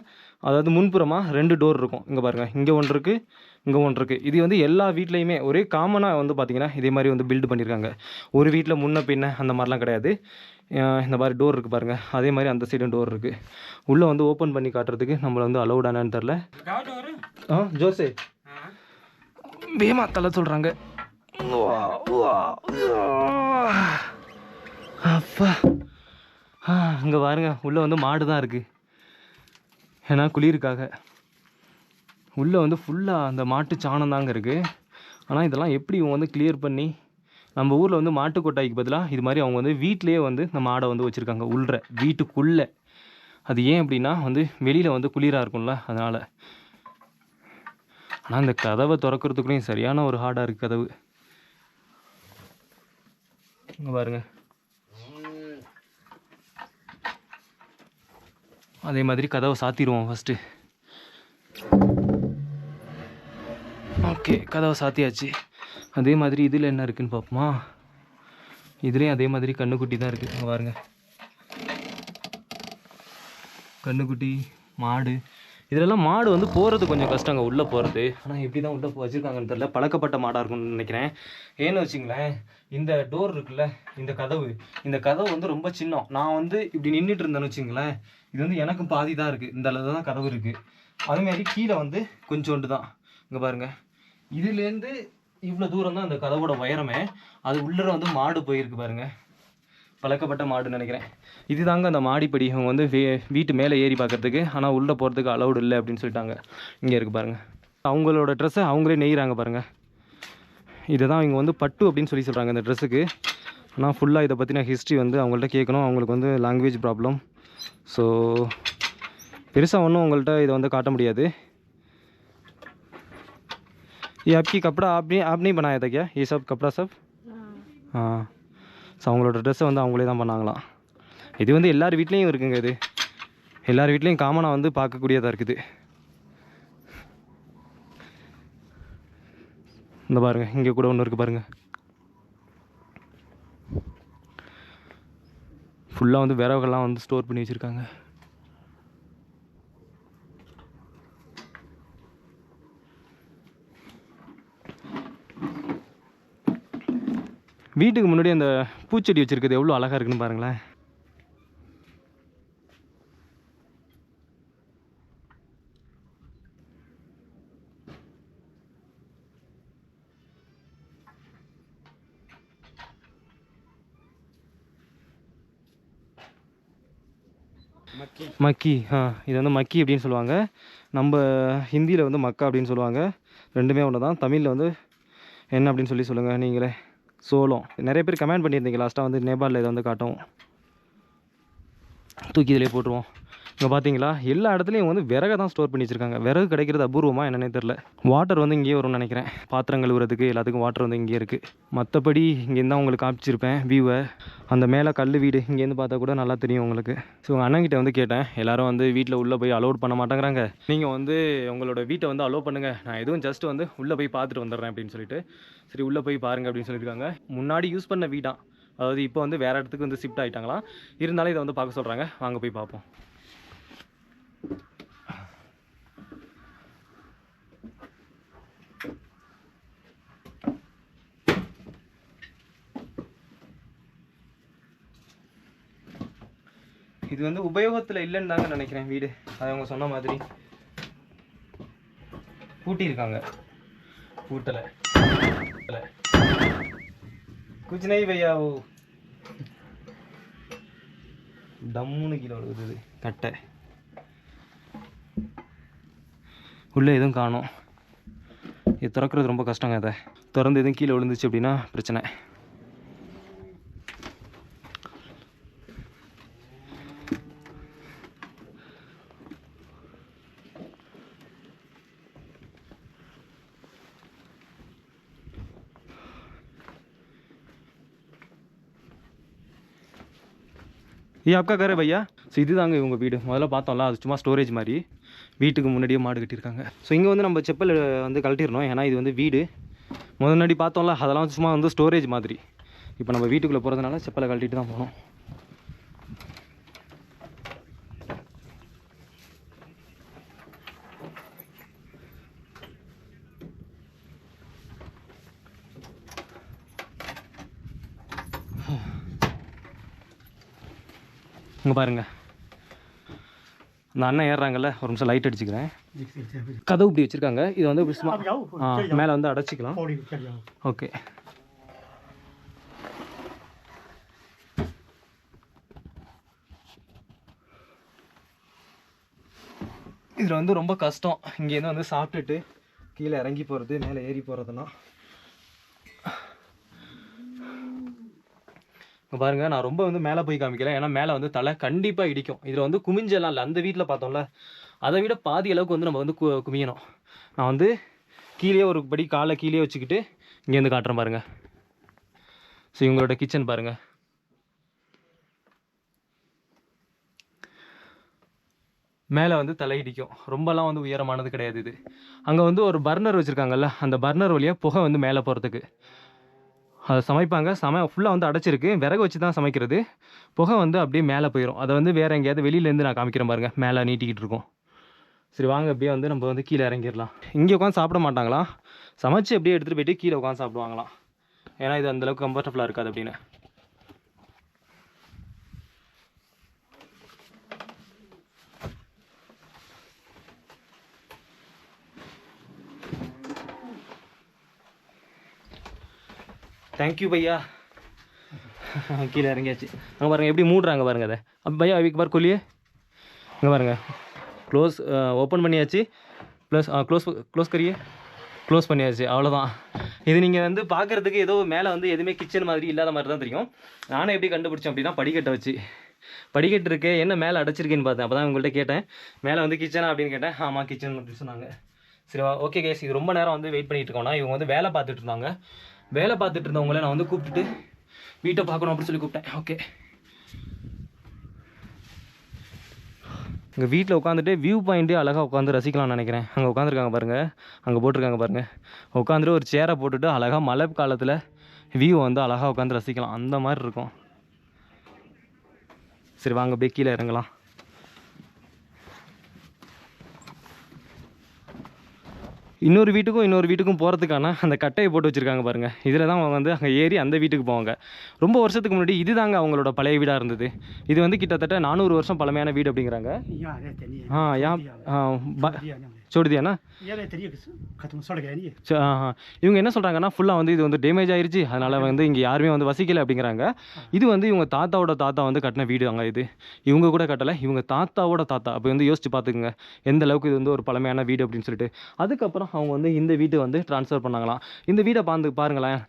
அதாவது முன்புறமாக 2 டோர் இருக்கும். இங்கே பாருங்கள், இங்கே ஒன்று இருக்குது, இங்கே ஒன்று இருக்குது. இது வந்து எல்லா வீட்லேயுமே ஒரே காமனாக வந்து பார்த்திங்கன்னா இதே மாதிரி வந்து பில்டு பண்ணியிருக்காங்க. ஒரு வீட்டில் முன்ன பின்ன அந்த மாதிரிலாம் கிடையாது. இந்த மாதிரி டோர் இருக்குது பாருங்கள், அதே மாதிரி அந்த சைடும் டோர் இருக்குது. உள்ளே வந்து ஓப்பன் பண்ணி காட்டுறதுக்கு நம்மளை வந்து அலௌடானு தெரில. ஜோசே வேமா தலை சொல்கிறாங்க. அப்பா இங்கே பாருங்க, உள்ளே வந்து மாடு தான் இருக்குது. ஏன்னா குளிருக்காக உள்ளே வந்து ஃபுல்லாக அந்த மாட்டு சாணம் தாங்க இருக்குது. ஆனால் இதெல்லாம் எப்படி இவங்க வந்து கிளியர் பண்ணி, நம்ம ஊரில் வந்து மாட்டு கொட்டாய்க்கு பதிலாக இது மாதிரி அவங்க வந்து வீட்டிலேயே வந்து இந்த மாடை வந்து வச்சுருக்காங்க, உள்ற வீட்டுக்குள்ளே. அது ஏன் அப்படின்னா வந்து வெளியில் வந்து குளிராக இருக்கும்ல, அதனால். ஆனால் இந்த கதவை திறக்கிறதுக்குள்ளேயும் சரியான ஒரு ஹார்டாக இருக்குது கதவு. இங்கே பாருங்க, அதே மாதிரி கதவை சாத்திடுவோம் ஃபஸ்ட்டு. ஓகே, கதவை சாத்தியாச்சு. அதே மாதிரி இதில் என்ன இருக்குதுன்னு பார்ப்போமா. இதுலேயும் அதே மாதிரி கண்ணுக்குட்டி தான் இருக்குது. இங்கே பாருங்க, கண்ணுக்குட்டி மாடு. இதிலெல்லாம் மாடு வந்து போகிறது கொஞ்சம் கஷ்டங்க, உள்ளே போகிறது. ஆனால் எப்படி தான் உள்ளே வச்சுருக்காங்கன்னு தெரியல. பழக்கப்பட்ட மாடாக இருக்கும்னு நினைக்கிறேன். ஏன்னு வச்சிங்களேன், இந்த டோர் இருக்குல்ல, இந்த கதவு வந்து ரொம்ப சின்னம். நான் வந்து இப்படி நின்றுட்டு இருந்தேன்னு வச்சுங்களேன், இது வந்து எனக்கும் பாதி தான் இருக்குது. இந்த அளவு தான் கதவு இருக்குது. அதுமாரி கீழே வந்து கொஞ்சோண்டு தான். இங்கே பாருங்கள், இதுலேருந்து இவ்வளோ தூரம் தான் இந்த கதவோட உயரமே. அது உள்ளே வந்து மாடு போயிருக்கு பாருங்கள், பழக்கப்பட்ட மாடுன்னு நினைக்கிறேன். இது தாங்க அந்த மாடிப்படி. இவங்க வந்து வீட்டு மேலே ஏறி பார்க்குறதுக்கு, ஆனால் உள்ளே போகிறதுக்கு அலௌடு இல்லை அப்படின்னு சொல்லிட்டாங்க. இங்கே இருக்குது பாருங்கள், அவங்களோட ட்ரெஸ்ஸை அவங்களே நெய்கிறாங்க பாருங்கள். இதை தான் இவங்க வந்து பட்டு அப்படின்னு சொல்கிறாங்க இந்த ட்ரெஸ்ஸுக்கு. ஆனால் ஃபுல்லாக இதை பற்றின ஹிஸ்ட்ரி வந்து அவங்கள்ட்ட கேட்கணும். அவங்களுக்கு வந்து லாங்குவேஜ் ப்ராப்ளம். ஸோ பெருசாக ஒன்றும் உங்கள்கிட்ட இதை வந்து காட்ட முடியாது. ये आपकी कपड़ा आप नहीं बनाया था क्या, ये सब कपड़ा सब? हाँ. ஸோ அவங்களோட ட்ரெஸ்ஸை வந்து அவங்களே தான் பண்ணாங்களாம். இது வந்து எல்லார் வீட்லேயும் இருக்குங்க. இது எல்லார் வீட்லேயும் காமனாக வந்து பார்க்கக்கூடியதாக இருக்குது. இந்த பாருங்கள், இங்கே கூட ஒன்று இருக்குது பாருங்கள். ஃபுல்லாக வந்து விறகுலாம் வந்து ஸ்டோர் பண்ணி வச்சுருக்காங்க. வீட்டுக்கு முன்னாடி அந்த பூச்செடி வச்சுருக்குது எவ்வளோ அழகாக இருக்குன்னு பாருங்களேன். மக்கி, இது வந்து மக்கி அப்படின்னு சொல்லுவாங்க. நம்ம ஹிந்தியில் வந்து மக்கா அப்படின்னு சொல்லுவாங்க. ரெண்டுமே ஒன்று தான். தமிழில் வந்து என்ன அப்படின்னு சொல்லுங்கள் நீங்களே. சோளம். நிறைய பேர் கமெண்ட் பண்ணியிருந்தீங்க லாஸ்ட்டாக வந்து நேபாளில் இதை வந்து காட்டும். தூக்கி இதிலே போட்டுருவோம். இங்கே பார்த்தீங்களா எல்லா இடத்துலையும் வந்து விறகை தான் ஸ்டோர் பண்ணி வச்சுருக்காங்க. விறகு கிடைக்கிறது அபூர்வமாக என்னன்னே தெரில. வாட்டர் வந்து இங்கேயே வரும்னு நினைக்கிறேன். பாத்திரம் கழுவுறதுக்கு எல்லாத்துக்கும் வாட்டர் வந்து இங்கேயே இருக்குது. மற்றபடி இங்கேருந்து தான் உங்களுக்கு காமிச்சிருப்பேன் வியூவை. அந்த மேலே கல் வீடு இங்கேருந்து பார்த்தா கூட நல்லா தெரியும் உங்களுக்கு. ஸோ உங்கள் அண்ணன்கிட்ட வந்து கேட்டேன். எல்லோரும் வந்து வீட்டில் உள்ளே போய் அலோட் பண்ண மாட்டேங்கிறாங்க. நீங்கள் வந்து உங்களோட வீட்டை வந்து அலோவ் பண்ணுங்கள், நான் எதுவும் ஜஸ்ட் வந்து உள்ளே போய் பார்த்துட்டு வந்துடுறேன் அப்படின்னு சொல்லிட்டு. சரி உள்ளே போய் பாருங்கள் அப்படின்னு சொல்லியிருக்காங்க. முன்னாடி யூஸ் பண்ண வீடான், அதாவது இப்போ வந்து வேறு இடத்துக்கு வந்து ஷிஃப்ட் ஆகிட்டாங்களாம். இருந்தாலும் இதை வந்து பார்க்க சொல்கிறாங்க. வாங்க போய் பார்ப்போம். இது வந்து உபயோகத்தில் இல்லைன்னு தாங்க நினைக்கிறேன் வீடு. அது அவங்க சொன்ன மாதிரி பூட்டியிருக்காங்க. பூட்டலை குச் நஹி பையா. ஓ டம்முன்னு கீழே விழுகுது கட்டை. உள்ளே எதுவும் காணும். இது திறக்கிறது ரொம்ப கஷ்டங்க. அதை திறந்து எதுவும் கீழே விழுந்துச்சு அப்படின்னா பிரச்சனை. ये आपका घर है भैया? ஸோ இதுதாங்க இவங்க வீடு. முதல்ல பார்த்தோம்ல அது சும்மா ஸ்டோரேஜ் மாதிரி. வீட்டுக்கு முன்னாடியே மாடு கட்டியிருக்காங்க. ஸோ இங்கே வந்து நம்ம செப்பல் வந்து கழட்டிடணும். ஏன்னா இது வந்து வீடு. முன்னாடி பார்த்தோம்ல அதெல்லாம் சும்மா வந்து ஸ்டோரேஜ் மாதிரி. இப்போ நம்ம வீட்டுக்குள்ளே போகிறதுனால செப்பலை கழட்டிட்டு தான் போகணும். இங்கே பாருங்கள், அந்த அண்ணன் ஏறுறாங்கல்ல, ஒரு நிமிஷம் லைட் அடிச்சுக்கிறேன். கதவு இப்படி வச்சுருக்காங்க. இது வந்து மேலே வந்து அடைச்சிக்கலாம். ஓகே. இதில் வந்து ரொம்ப கஷ்டம். இங்கேருந்து வந்து சாப்பிட்டுட்டு கீழே இறங்கி போகிறது, மேலே ஏறி போகிறதுலாம். இங்கே பாருங்கள், நான் ரொம்ப வந்து மேலே போய் காமிக்கிறேன். ஏன்னா மேலே வந்து தலை கண்டிப்பாக இடிக்கும். இதில் வந்து குமிஞ்செல்லாம் இல்லை. அந்த வீட்டில் பார்த்தோம்ல அதை விட பாதி அளவுக்கு வந்து நம்ம வந்து குமியணும். நான் வந்து கீழே ஒரு படி காலை கீழே வச்சுக்கிட்டு இங்கேருந்து காட்டுறேன் பாருங்கள். ஸோ இவங்களோட கிச்சன் பாருங்கள். மேலே வந்து தலையிடிக்கும். ரொம்பலாம் வந்து உயரமானது கிடையாது இது. அங்கே வந்து ஒரு பர்னர் வச்சுருக்காங்கல்ல, அந்த பர்னர் வழியாக புகை வந்து மேலே போகிறதுக்கு அதை சமைப்பாங்க. ஃபுல்லாக வந்து அடைச்சிருக்கு. விறகு வச்சு தான் சமைக்கிறது. புகை வந்து அப்படியே மேலே போயிடும். அதை வந்து வேறு எங்கேயாவது வெளியிலேருந்து நான் காமிக்கிறேன் பாருங்கள். மேலே நீட்டிக்கிட்டு இருக்கோம். சரி வாங்க, அப்படியே வந்து நம்ம வந்து கீழே இறங்கிடலாம். இங்கே உட்காந்து சாப்பிட மாட்டாங்களாம். சமைச்சு அப்படியே எடுத்துகிட்டு போயிட்டு கீழே உட்காந்து சாப்பிடுவாங்களாம். ஏன்னா இது அந்தளவுக்கு கம்ஃபர்டபுளாக இருக்காது அப்படின்னு. தேங்க்யூ பையா. கீழே இறங்கியாச்சு. அங்கே பாருங்கள் எப்படி மூடுறாங்க பாருங்கள். அதை அப்போ பையா அதுக்கு பாரு கொல்லியே. இங்கே பாருங்கள், க்ளோஸ் ஓப்பன் பண்ணியாச்சு. ப்ளஸ் க்ளோஸ் கரியே க்ளோஸ் பண்ணியாச்சு. அவ்வளோதான். இது நீங்கள் வந்து பார்க்குறதுக்கு ஏதோ மேலே வந்து எதுவுமே கிச்சன் மாதிரி இல்லாத மாதிரி தான் தெரியும். நானும் எப்படி கண்டுபிடிச்சேன் அப்படின்னா படிக்கட்டை வச்சு. படிக்கட்டு இருக்கு, என்ன மேலே அடைச்சிருக்கேன்னு பார்த்தேன். அப்போ தான் உங்கள்கிட்ட கேட்டேன், மேலே வந்து கிச்சனா அப்படின்னு கேட்டேன். ஆமாம் கிச்சன் அப்படின்னு சொன்னாங்க. சரி ஓகே கேஸ், இது ரொம்ப நேரம் வந்து வெயிட் பண்ணிகிட்டு இருக்கோம்னா இவங்க வந்து வேலை பார்த்துட்டு இருந்தாங்க. வேலை பார்த்துட்டு இருந்தவங்கள நான் வந்து கூப்பிட்டுட்டு வீட்டை பார்க்கணும் அப்படின்னு சொல்லி கூப்பிட்டேன். ஓகே, இங்கே வீட்டில் உட்காந்துட்டு வியூ பாயிண்ட்டே அழகாக உட்காந்து ரசிக்கலாம்னு நினைக்கிறேன். அங்கே உட்காந்துருக்காங்க பாருங்கள், அங்கே போட்டிருக்காங்க பாருங்கள். உட்காந்துட்டு ஒரு சேரை போட்டுட்டு அழகாக மழை காலத்தில் வியூ வந்து அழகாக உட்காந்து ரசிக்கலாம். அந்த மாதிரி இருக்கும். சரி வாங்க அப்படியே கீழே இறங்கலாம். இன்னொரு வீட்டுக்கும் போகிறதுக்கான அந்த கட்டையை போட்டு வச்சுருக்காங்க பாருங்கள். இதில் தான் அவங்க வந்து அங்கே ஏறி அந்த வீட்டுக்கு போவாங்க. ரொம்ப வருஷத்துக்கு முன்னாடி இது தாங்க அவங்களோட பழைய வீடாக இருந்தது. இது வந்து கிட்டத்தட்ட 400 வருஷம் பழமையான வீடு அப்படிங்கிறாங்க. यहाँ रहते नहीं है। हाँ यहाँ दिया नहीं छोड़ दिया ना. ये रहते नहीं है, खत्म सड़ गया नहीं है। இவங்க என்ன சொல்கிறாங்கன்னா ஃபுல்லாக வந்து இது வந்து டேமேஜ் ஆயிருச்சு, அதனால் வந்து இங்கே யாருமே வந்து வசிக்கலை அப்படிங்கிறாங்க. இது வந்து இவங்க தாத்தாவோட தாத்தா வந்து கட்டின வீடு அங்கே. இது இவங்க கூட கட்டலை, இவங்க தாத்தாவோட தாத்தா. அப்போ வந்து யோசிச்சு பார்த்துக்குங்க எந்த அளவுக்கு இது வந்து ஒரு பழமையான வீடு அப்படின்னு சொல்லிட்டு. அதுக்கப்புறம் அவங்க வந்து இந்த வீட்டை வந்து ட்ரான்ஸ்ஃபர் பண்ணாங்களாம். இந்த வீடை பாருங்களேன்,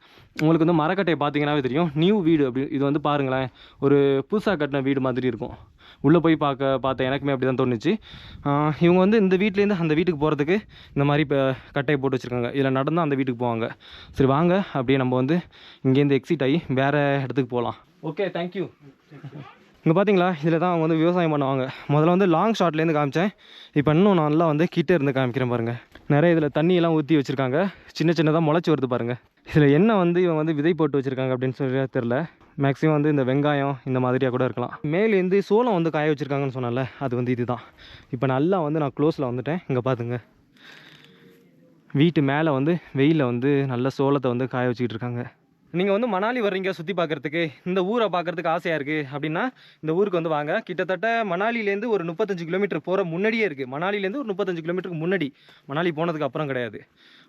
உங்களுக்கு வந்து மரக்கட்டையை பார்த்தீங்கன்னாவே தெரியும். நியூ வீடு அப்படி இது வந்து பாருங்களேன், ஒரு புதுசாக கட்டின வீடு மாதிரி இருக்கும். உள்ளே போய் பார்த்தேன், எனக்குமே அப்படி தான் தோணுச்சு. இவங்க வந்து இந்த வீட்லேருந்து அந்த வீட்டுக்கு போகிறதுக்கு இந்த மாதிரி இப்போ கட்டையை போட்டு வச்சுருக்காங்க. இதில் நடந்தால் அந்த வீட்டுக்கு போவாங்க. சரி வாங்க அப்படியே நம்ம வந்து இங்கேருந்து எக்ஸிட் ஆகி வேறு இடத்துக்கு போகலாம். Okay, thank you. இங்கே பார்த்தீங்களா, இதில் தான் அவங்க வந்து விவசாயம் பண்ணுவாங்க. முதல்ல வந்து லாங் ஷாட்லேருந்து காமிச்சேன், இப்போ இன்னும் நல்லா வந்து கிட்டே இருந்து காமிக்கிறேன் பாருங்கள். நிறைய இதில் தண்ணியெல்லாம் ஊற்றி வச்சுருக்காங்க, சின்ன சின்னதாக முளைச்சி வருது பாருங்கள். இதில் என்ன வந்து இவங்க வந்து விதை போட்டு வச்சுருக்காங்க அப்படின்னு சொல்லி தெரில. மேக்ஸிமம் வந்து இந்த வெங்காயம் இந்த மாதிரியாக கூட இருக்கலாம். மேலேருந்து சோளம் வந்து காய வச்சுருக்காங்கன்னு சொன்னால அது வந்து இதுதான். இப்போ நல்லா வந்து நான் க்ளோஸில் வந்துட்டேன். இங்கே பார்த்துங்க, வீட்டு மேலே வந்து வெயிலில் வந்து நல்ல சோளத்தை வந்து காய வச்சுக்கிட்டு இருக்காங்க. நீங்கள் வந்து மணாலி வர்றீங்க சுற்றி பார்க்குறதுக்கு, இந்த ஊரை பார்க்குறதுக்கு ஆசையாக இருக்குது அப்படின்னா இந்த ஊருக்கு வந்து வாங்க. கிட்டத்தட்ட மணாலிலேருந்து ஒரு 35 கிலோமீட்டர் போகிற முன்னாடியே இருக்குது. மணாலிலேருந்து ஒரு 35 கிலோமீட்டருக்கு முன்னாடி, மணாலி போனதுக்கு அப்புறம் கிடையாது.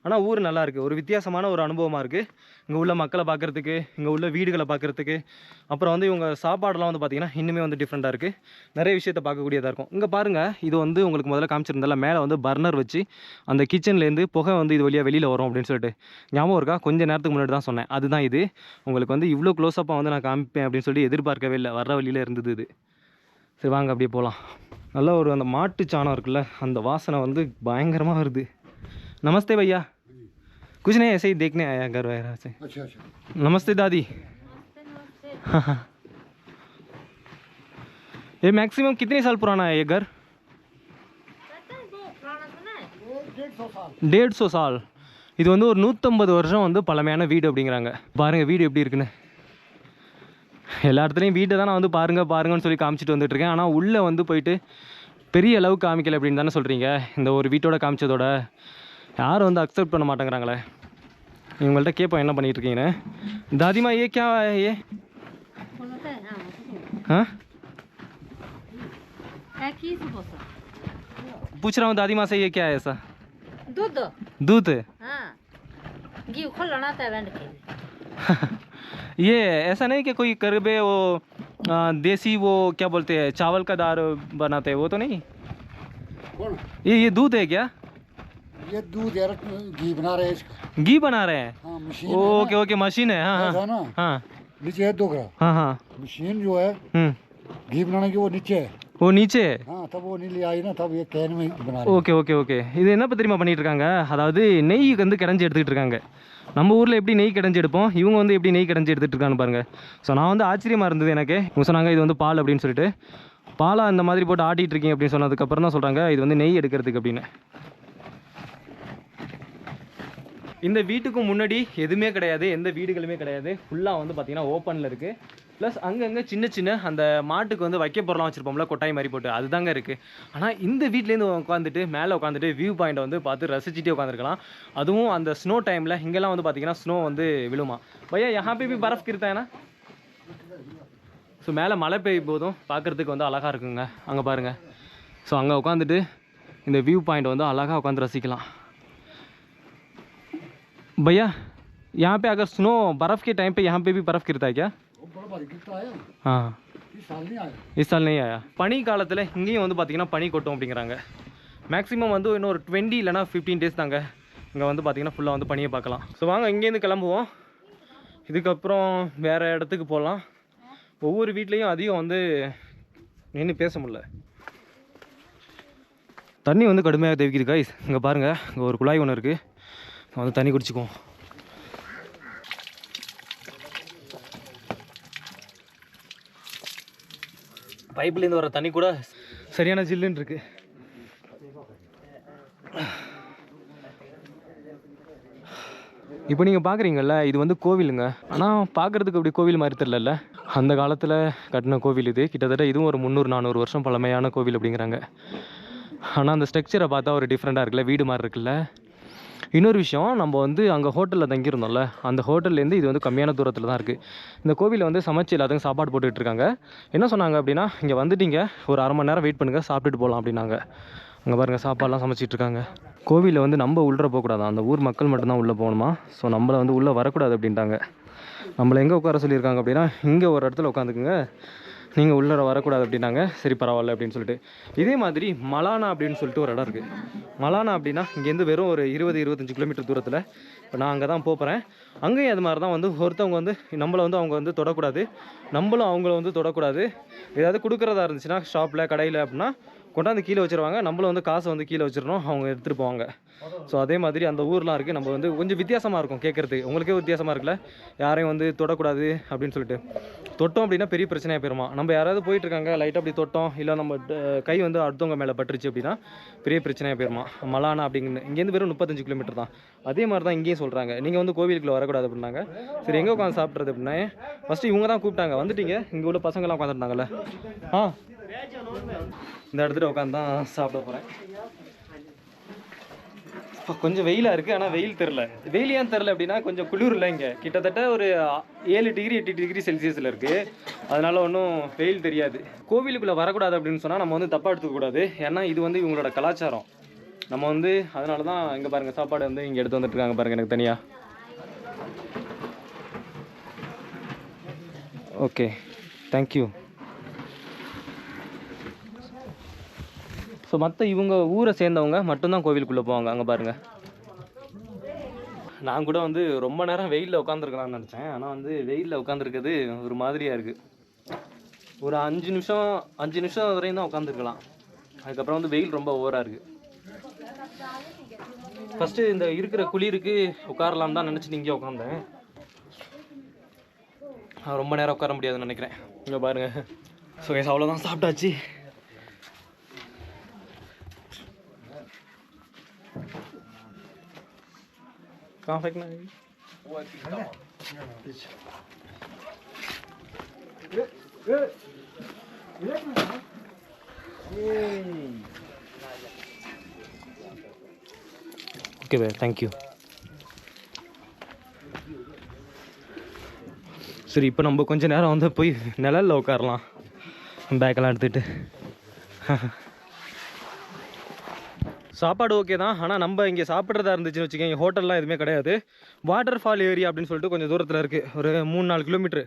ஆனால் ஊர் நல்லா இருக்குது, ஒரு வித்தியாசமான ஒரு அனுபவமாக இருக்குது. இங்கே உள்ள மக்களை பார்க்குறதுக்கு, இங்கே உள்ள வீடுகளை பார்க்குறதுக்கு, அப்புறம் வந்து இவங்க சாப்பாடெல்லாம் வந்து பார்த்திங்கன்னா இன்னுமே வந்து டிஃப்ரெண்ட்டாக இருக்குது. நிறைய விஷயத்தை பார்க்கக்கூடியதாக இருக்கும். இங்கே பாருங்கள், இது வந்து உங்களுக்கு முதல்ல காமிச்சிருந்தால மேலே வந்து பர்னர் வச்சு அந்த கிச்சன்லேருந்து புகை வந்து இது வழியாக வெளியில் வரும் அப்படின்னு சொல்லிட்டு ஞாபகம் இருக்கா? கொஞ்சம் நேரத்துக்கு முன்னாடி தான் சொன்னேன். அதுதான் இது. உங்களுக்கு வந்து இவ்வளோ க்ளோஸ்அப்பாக வந்து நான் காமிப்பேன் அப்படின்னு சொல்லி எதிர்பார்க்கவே இல்லை. வர்ற வழியில் இருந்தது இது. சரி வாங்க அப்படியே போகலாம். நல்லா ஒரு அந்த மாட்டு சாணம் இருக்குல்ல, அந்த வாசனை வந்து பயங்கரமாக வருது. नमस्ते भैया, कुछ नहीं ऐसे ही देखने आया घर वगैरह से। अच्छा अच्छा। नमस्ते दादी। हाँ हाँ। ये मैक्सिमम कितने साल पुराना है ये घर? 150 साल. இது வந்து ஒரு 150 வருஷம் வந்து பழமையான வீடு அப்படிங்கிறாங்க. பாருங்கள் வீடு எப்படி இருக்குன்னு. எல்லா இடத்துலையும் வீட்டை தான் நான் வந்து பாருங்கன்னு சொல்லி காமிச்சிட்டு வந்துட்டுருக்கேன். ஆனால் உள்ளே வந்து போயிட்டு பெரிய அளவுக்கு காமிக்கலை அப்படின்னு தானே சொல்கிறீங்க. இந்த ஒரு வீட்டோட காமிச்சதோட யாரும் வந்து அக்செப்ட் பண்ண மாட்டேங்கிறாங்களே. இவங்கள்ட்ட கேட்போம் என்ன பண்ணிட்டு இருக்கீங்கன்னு. दादीमा ये क्या है ये? हाँ पूछ रहा हूँ दादीमा से, ये क्या है ऐसा? दूध। घी खोलना था बैंड के। ये ऐसा नहीं कि कोई करबे वो देसी वो क्या बोलते हैं चावल का दाल बनाते हैं वो तो नहीं? कौन? ये दूध है क्या? ये दूध यार घी बना रहे हैं इसका। घी बना रहे हैं? हाँ मशीन। ओके ओके मशीन है। हाँ हाँ हाँ नीचे है 2 ग्राम। हाँ हाँ मशीन जो है घी बनाने की वो नीचे है। वो नीचे? हाँ तब वो नहीं ले आई ना, तब ये कैन में बना रहे हैं। Okay okay okay. இது என்ன தெரியுமா பண்ணிட்டு இருக்காங்க, அதாவது நெய் வந்து கிடஞ்சி எடுத்துக்கிட்டு இருக்காங்க. நம்ம ஊரில் எப்படி நெய் கிடஞ்சி எடுப்போம், இவங்க வந்து எப்படி நெய் கிடஞ்சி எடுத்துகிட்டு இருக்கான்னு பாருங்கள். ஸோ நான் வந்து ஆச்சரியமாக இருந்தது எனக்கு. இவங்க சொன்னாங்க இது வந்து பால் அப்படின்னு சொல்லிட்டு. பாலாக இந்த மாதிரி போட்டு ஆட்டிகிட்டு இருக்கீங்க அப்படின்னு சொன்னதுக்கப்புறம் தான் சொல்கிறாங்க இது வந்து நெய் எடுக்கிறதுக்கு அப்படின்னு. இந்த வீட்டுக்கு முன்னாடி எதுவுமே கிடையாது, எந்த வீடுகளுமே கிடையாது. ஃபுல்லாக வந்து பார்த்திங்கன்னா ஓப்பனில் இருக்குது. ப்ளஸ் அங்கங்கே சின்ன சின்ன அந்த மாட்டுக்கு வந்து வைக்க பொருளாக வச்சுருப்போம்ல, கொட்டாய் மாதிரி போட்டு, அதுதாங்க இருக்குது. ஆனால் இந்த வீட்லேருந்து உட்காந்துட்டு மேலே உட்காந்துட்டு வியூ பாயிண்ட்டை வந்து பார்த்து ரசிச்சுட்டே உட்காந்துருக்கலாம். அதுவும் அந்த ஸ்னோ டைமில் இங்கெல்லாம் வந்து பார்த்திங்கன்னா ஸ்னோ வந்து விழுமா. பையா யஹா பே பி பரஃப் கிருத்தானா. ஸோ மேலே மழை பெய்யும் போதும் பார்க்குறதுக்கு வந்து அழகாக இருக்குங்க. அங்கே பாருங்கள். ஸோ அங்கே உட்காந்துட்டு இந்த வியூ பாயிண்ட் வந்து அழகாக உட்காந்து रसिக்கலாம். भैया यहाँ पे अगर स्नो बर्फ़ के टाइम पे यहाँ पे भी बर्फ़ गिरता है क्या? हाँ इस साल नहीं आया. பனி காலத்தில் இங்கேயும் வந்து பார்த்திங்கன்னா பனி கொட்டும் அப்படிங்கிறாங்க. மேக்ஸிமம் வந்து இன்னும் ஒரு 20 இல்லைனா 15 டேஸ் தாங்க இங்கே வந்து பார்த்திங்கன்னா ஃபுல்லாக வந்து பனியை பார்க்கலாம். ஸோ வாங்க இங்கேருந்து கிளம்புவோம். இதுக்கப்புறம் வேறு இடத்துக்கு போகலாம். ஒவ்வொரு வீட்லேயும் அதிகம் வந்து நின்று பேச முடியல. தண்ணி வந்து கடுமையாக தேவிக்குது கைஸ். இங்கே பாருங்கள், இங்கே ஒரு குழாய் ஒன்று இருக்குது, வந்து தண்ணி குடிச்சிக்குவோம். பைப்லேருந்து வர தண்ணி கூட சரியான ஜில்லுன்னு இருக்குது. இப்போ நீங்கள் பார்க்குறீங்கல்ல, இது வந்து கோவிலுங்க. ஆனால் பார்க்குறதுக்கு அப்படி கோவில் மாதிரி தெரியல. அந்த காலத்தில் கட்டின கோவில் இது. கிட்டத்தட்ட இதுவும் ஒரு 300-400 வருஷம் பழமையான கோவில் அப்படிங்கிறாங்க. ஆனால் அந்த ஸ்ட்ரக்சரை பார்த்தா ஒரு டிஃப்ரெண்ட்டாக இருக்குல்ல, வீடு மாதிரி இருக்குல்ல. இன்னொரு விஷயம், நம்ம வந்து அங்கே ஹோட்டலில் தங்கியிருந்தோம்ல, அந்த ஹோட்டல்லேருந்து இது வந்து கம்மியான தூரத்தில் தான் இருக்குது. இந்த கோவிலில் வந்து சமைச்சு எல்லாத்துக்கும் சாப்பாடு போட்டுட்டு இருக்காங்க. என்ன சொன்னாங்க அப்படின்னா, இங்கே வந்துட்டீங்க ஒரு அரை மணி நேரம் வெயிட் பண்ணுங்கள், சாப்பிட்டுட்டு போகலாம் அப்படின்னாங்க. அங்கே பாருங்கள் சாப்பாடுலாம் சமைச்சிட்டு இருக்காங்க. கோவிலில் வந்து நம்ம உள்ளே போகக்கூடாது, அந்த ஊர் மக்கள் மட்டும்தான் உள்ளே போகணுமா. ஸோ நம்மளை வந்து உள்ளே வரக்கூடாது அப்படின்ட்டாங்க. நம்மளை எங்கே உட்கார சொல்லியிருக்காங்க அப்படின்னா, இங்கே ஒரு இடத்துல உட்காந்துக்குங்க, நீங்கள் உள்ளே வரக்கூடாது அப்படின்னாங்க. சரி பரவாயில்ல அப்படின்னு சொல்லிட்டு. இதே மாதிரி மலானா அப்படின்னு சொல்லிட்டு ஒரு இடம் இருக்குது. மலானா அப்படின்னா இங்கேருந்து வெறும் ஒரு 20-25 கிலோமீட்டர் தூரத்தில். இப்போ நான் அங்கே தான் போகிறேன். அங்கேயும் அது மாதிரி தான் வந்து ஒருத்தவங்க வந்து நம்மளை வந்து அவங்க வந்து தொடக்கூடாது, நம்மளும் அவங்கள வந்து தொடக்கூடாது. ஏதாவது கொடுக்குறதா இருந்துச்சுன்னா ஷாப்பில் கடையில் அப்படின்னா கொண்டாந்து கீழே வச்சுருவாங்க, நம்மளும் வந்து காசை வந்து கீழே வச்சிடணும், அவங்க எடுத்துகிட்டு போவாங்க. ஸோ அதே மாதிரி அந்த ஊர்லாம் இருக்குது. நம்ம வந்து கொஞ்சம் வித்தியாசமாக இருக்கும் கேட்குறதுக்கு, உங்களுக்கே வித்தியாசமாக இருக்குல்ல, யாரையும் வந்து தொடக்கூடாது அப்படின்னு சொல்லிட்டு. தொட்டோம் அப்படின்னா பெரிய பிரச்சனையாக போயிருமா. நம்ம யாராவது போயிட்டுருக்காங்க லைட்டாக அப்படி தொட்டோம், இல்லை நம்ம கை வந்து அடுத்தவங்க மேலே பட்டுருச்சு அப்படின்னா பெரிய பிரச்சனையாக போயிருமா. மலானா அப்படிங்கிற இங்கேருந்து வெறும் 35 கிலோமீட்டர் தான். அதே மாதிரி தான் இங்கேயும் சொல்கிறாங்க, நீங்கள் வந்து கோவிலுக்குள்ளே வரக்கூடாது அப்படின்னாங்க. சரி எங்கே உட்காந்து சாப்பிட்றது அப்படின்னா, ஃபஸ்ட்டு இவங்க தான் கூப்பிட்டாங்க, வந்துட்டீங்க, இங்கே உள்ள பசங்கள்லாம் உட்காந்துருந்தாங்கல்ல, இந்த இடத்துல உட்காந்து தான் சாப்பிட போகிறேன். இப்போ கொஞ்சம் வெயிலாக இருக்குது, ஆனால் வெயில் தெரில. வெயில் ஏன் தெரில அப்படின்னா கொஞ்சம் குளிர் இல்லை, இங்கே கிட்டத்தட்ட ஒரு 7 டிகிரி 8 டிகிரி செல்சியஸில் இருக்குது. அதனால் ஒன்றும் வெயில் தெரியாது. கோவிலுக்குள்ளே வரக்கூடாது அப்படின்னு சொன்னால் நம்ம வந்து தப்பாக எடுத்துக்கக்கூடாது, ஏன்னா இது வந்து இவங்களோட கலாச்சாரம். நம்ம வந்து அதனால தான் இங்கே பாருங்கள் சாப்பாடு வந்து இங்கே எடுத்து வந்துட்டுருக்காங்க பாருங்கள் எனக்கு தனியாக. Okay thank you. ஸோ மற்ற இவங்க ஊரை சேர்ந்தவங்க மட்டும்தான் கோவிலுக்குள்ளே போவாங்க. அங்கே பாருங்கள், நான் கூட வந்து ரொம்ப நேரம் வெயிலில் உட்காந்துருக்கலாம்னு நினச்சேன், ஆனால் வந்து வெயிலில் உட்காந்துருக்கிறது ஒரு மாதிரியாக இருக்குது. ஒரு 5 நிமிஷம் வரையும் தான் உட்காந்துருக்கலாம், அதுக்கப்புறம் வந்து வெயில் ரொம்ப ஓவராக இருக்குது. ஃபஸ்ட்டு இந்த இருக்கிற குளிருக்கு உட்காரலாம் தான் நினச்சி இங்கே உட்காந்தேன். ரொம்ப நேரம் உட்கார முடியாதுன்னு நினைக்கிறேன். இங்கே பாருங்கள். ஸோ கைஸ் அவ்வளோதான், சாப்பிட்டாச்சு. कहाँ फेंकना है? ओके भाई थैंक यू. சரி இப்போ நம்ம கொஞ்ச நேரம் வந்து போய் நிழலில் உட்காரலாம், பேக்கெல்லாம் எடுத்துகிட்டு. சாப்பாடு ஓகே தான், ஆனால் நம்ம இங்கே சாப்பிட்றதா இருந்துச்சுன்னு வச்சுக்கோங்க, ஹோட்டல்லாம் எதுவுமே கிடையாது. வாட்டர் ஃபால் ஏரியா அப்படின்னு சொல்லிட்டு கொஞ்சம் தூரத்தில் இருக்குது, ஒரு 3-4 கிலோமீட்டர்.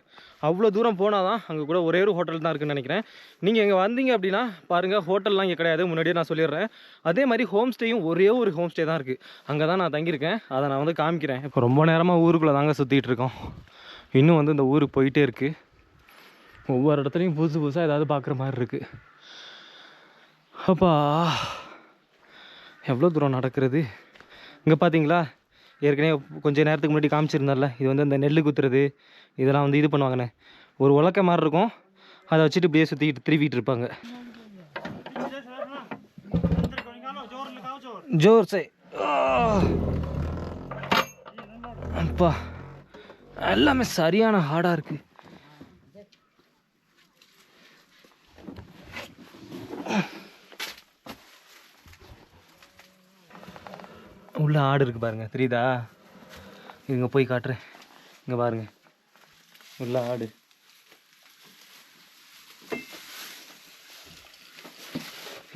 அவ்வளோ தூரம் போனால் தான் அங்கே கூட ஒரே ஒரு ஹோட்டல் தான் இருக்குதுன்னு நினைக்கிறேன். நீங்கள் இங்கே வந்தீங்க அப்படின்னா பாருங்கள், ஹோட்டல்லாம் இங்கே கிடையாது, முன்னாடியே நான் சொல்லிடுறேன். அதே மாதிரி ஹோம் ஸ்டேயும் ஒரே ஒரு ஹோம் ஸ்டே தான் இருக்குது, அங்கே தான் நான் தங்கியிருக்கேன். அதை நான் வந்து காமிக்கிறேன். இப்போ ரொம்ப நேரமாக ஊருக்குள்ளே தாங்க சுற்றிட்டு இருக்கோம். இன்னும் வந்து இந்த ஊருக்கு போயிட்டே இருக்குது. ஒவ்வொரு இடத்துலையும் புதுசு புதுசாக ஏதாவது பார்க்குற மாதிரி இருக்குது. அப்பா எவ்வளோ தூரம் நடக்கிறது. இங்கே பார்த்தீங்களா, ஏற்கனவே கொஞ்சம் நேரத்துக்கு முன்னாடி காமிச்சிருந்தார்ல, இது வந்து இந்த நெல் குத்துறது இதெல்லாம் வந்து இது பண்ணுவாங்கண்ணே, ஒரு உலக்க மாதிரி இருக்கும், அதை வச்சுட்டு இப்படியே சுற்றிக்கிட்டு திருவிட்டு இருப்பாங்க. ஜோர் சே அப்பா எல்லாமே சரியான ஹார்டாக இருக்குது. உள்ள ஆடு இருக்குது பாருங்கள், தெரியுதா? இங்கே போய் காட்டுறேன், இங்கே பாருங்கள் உள்ள ஆடு.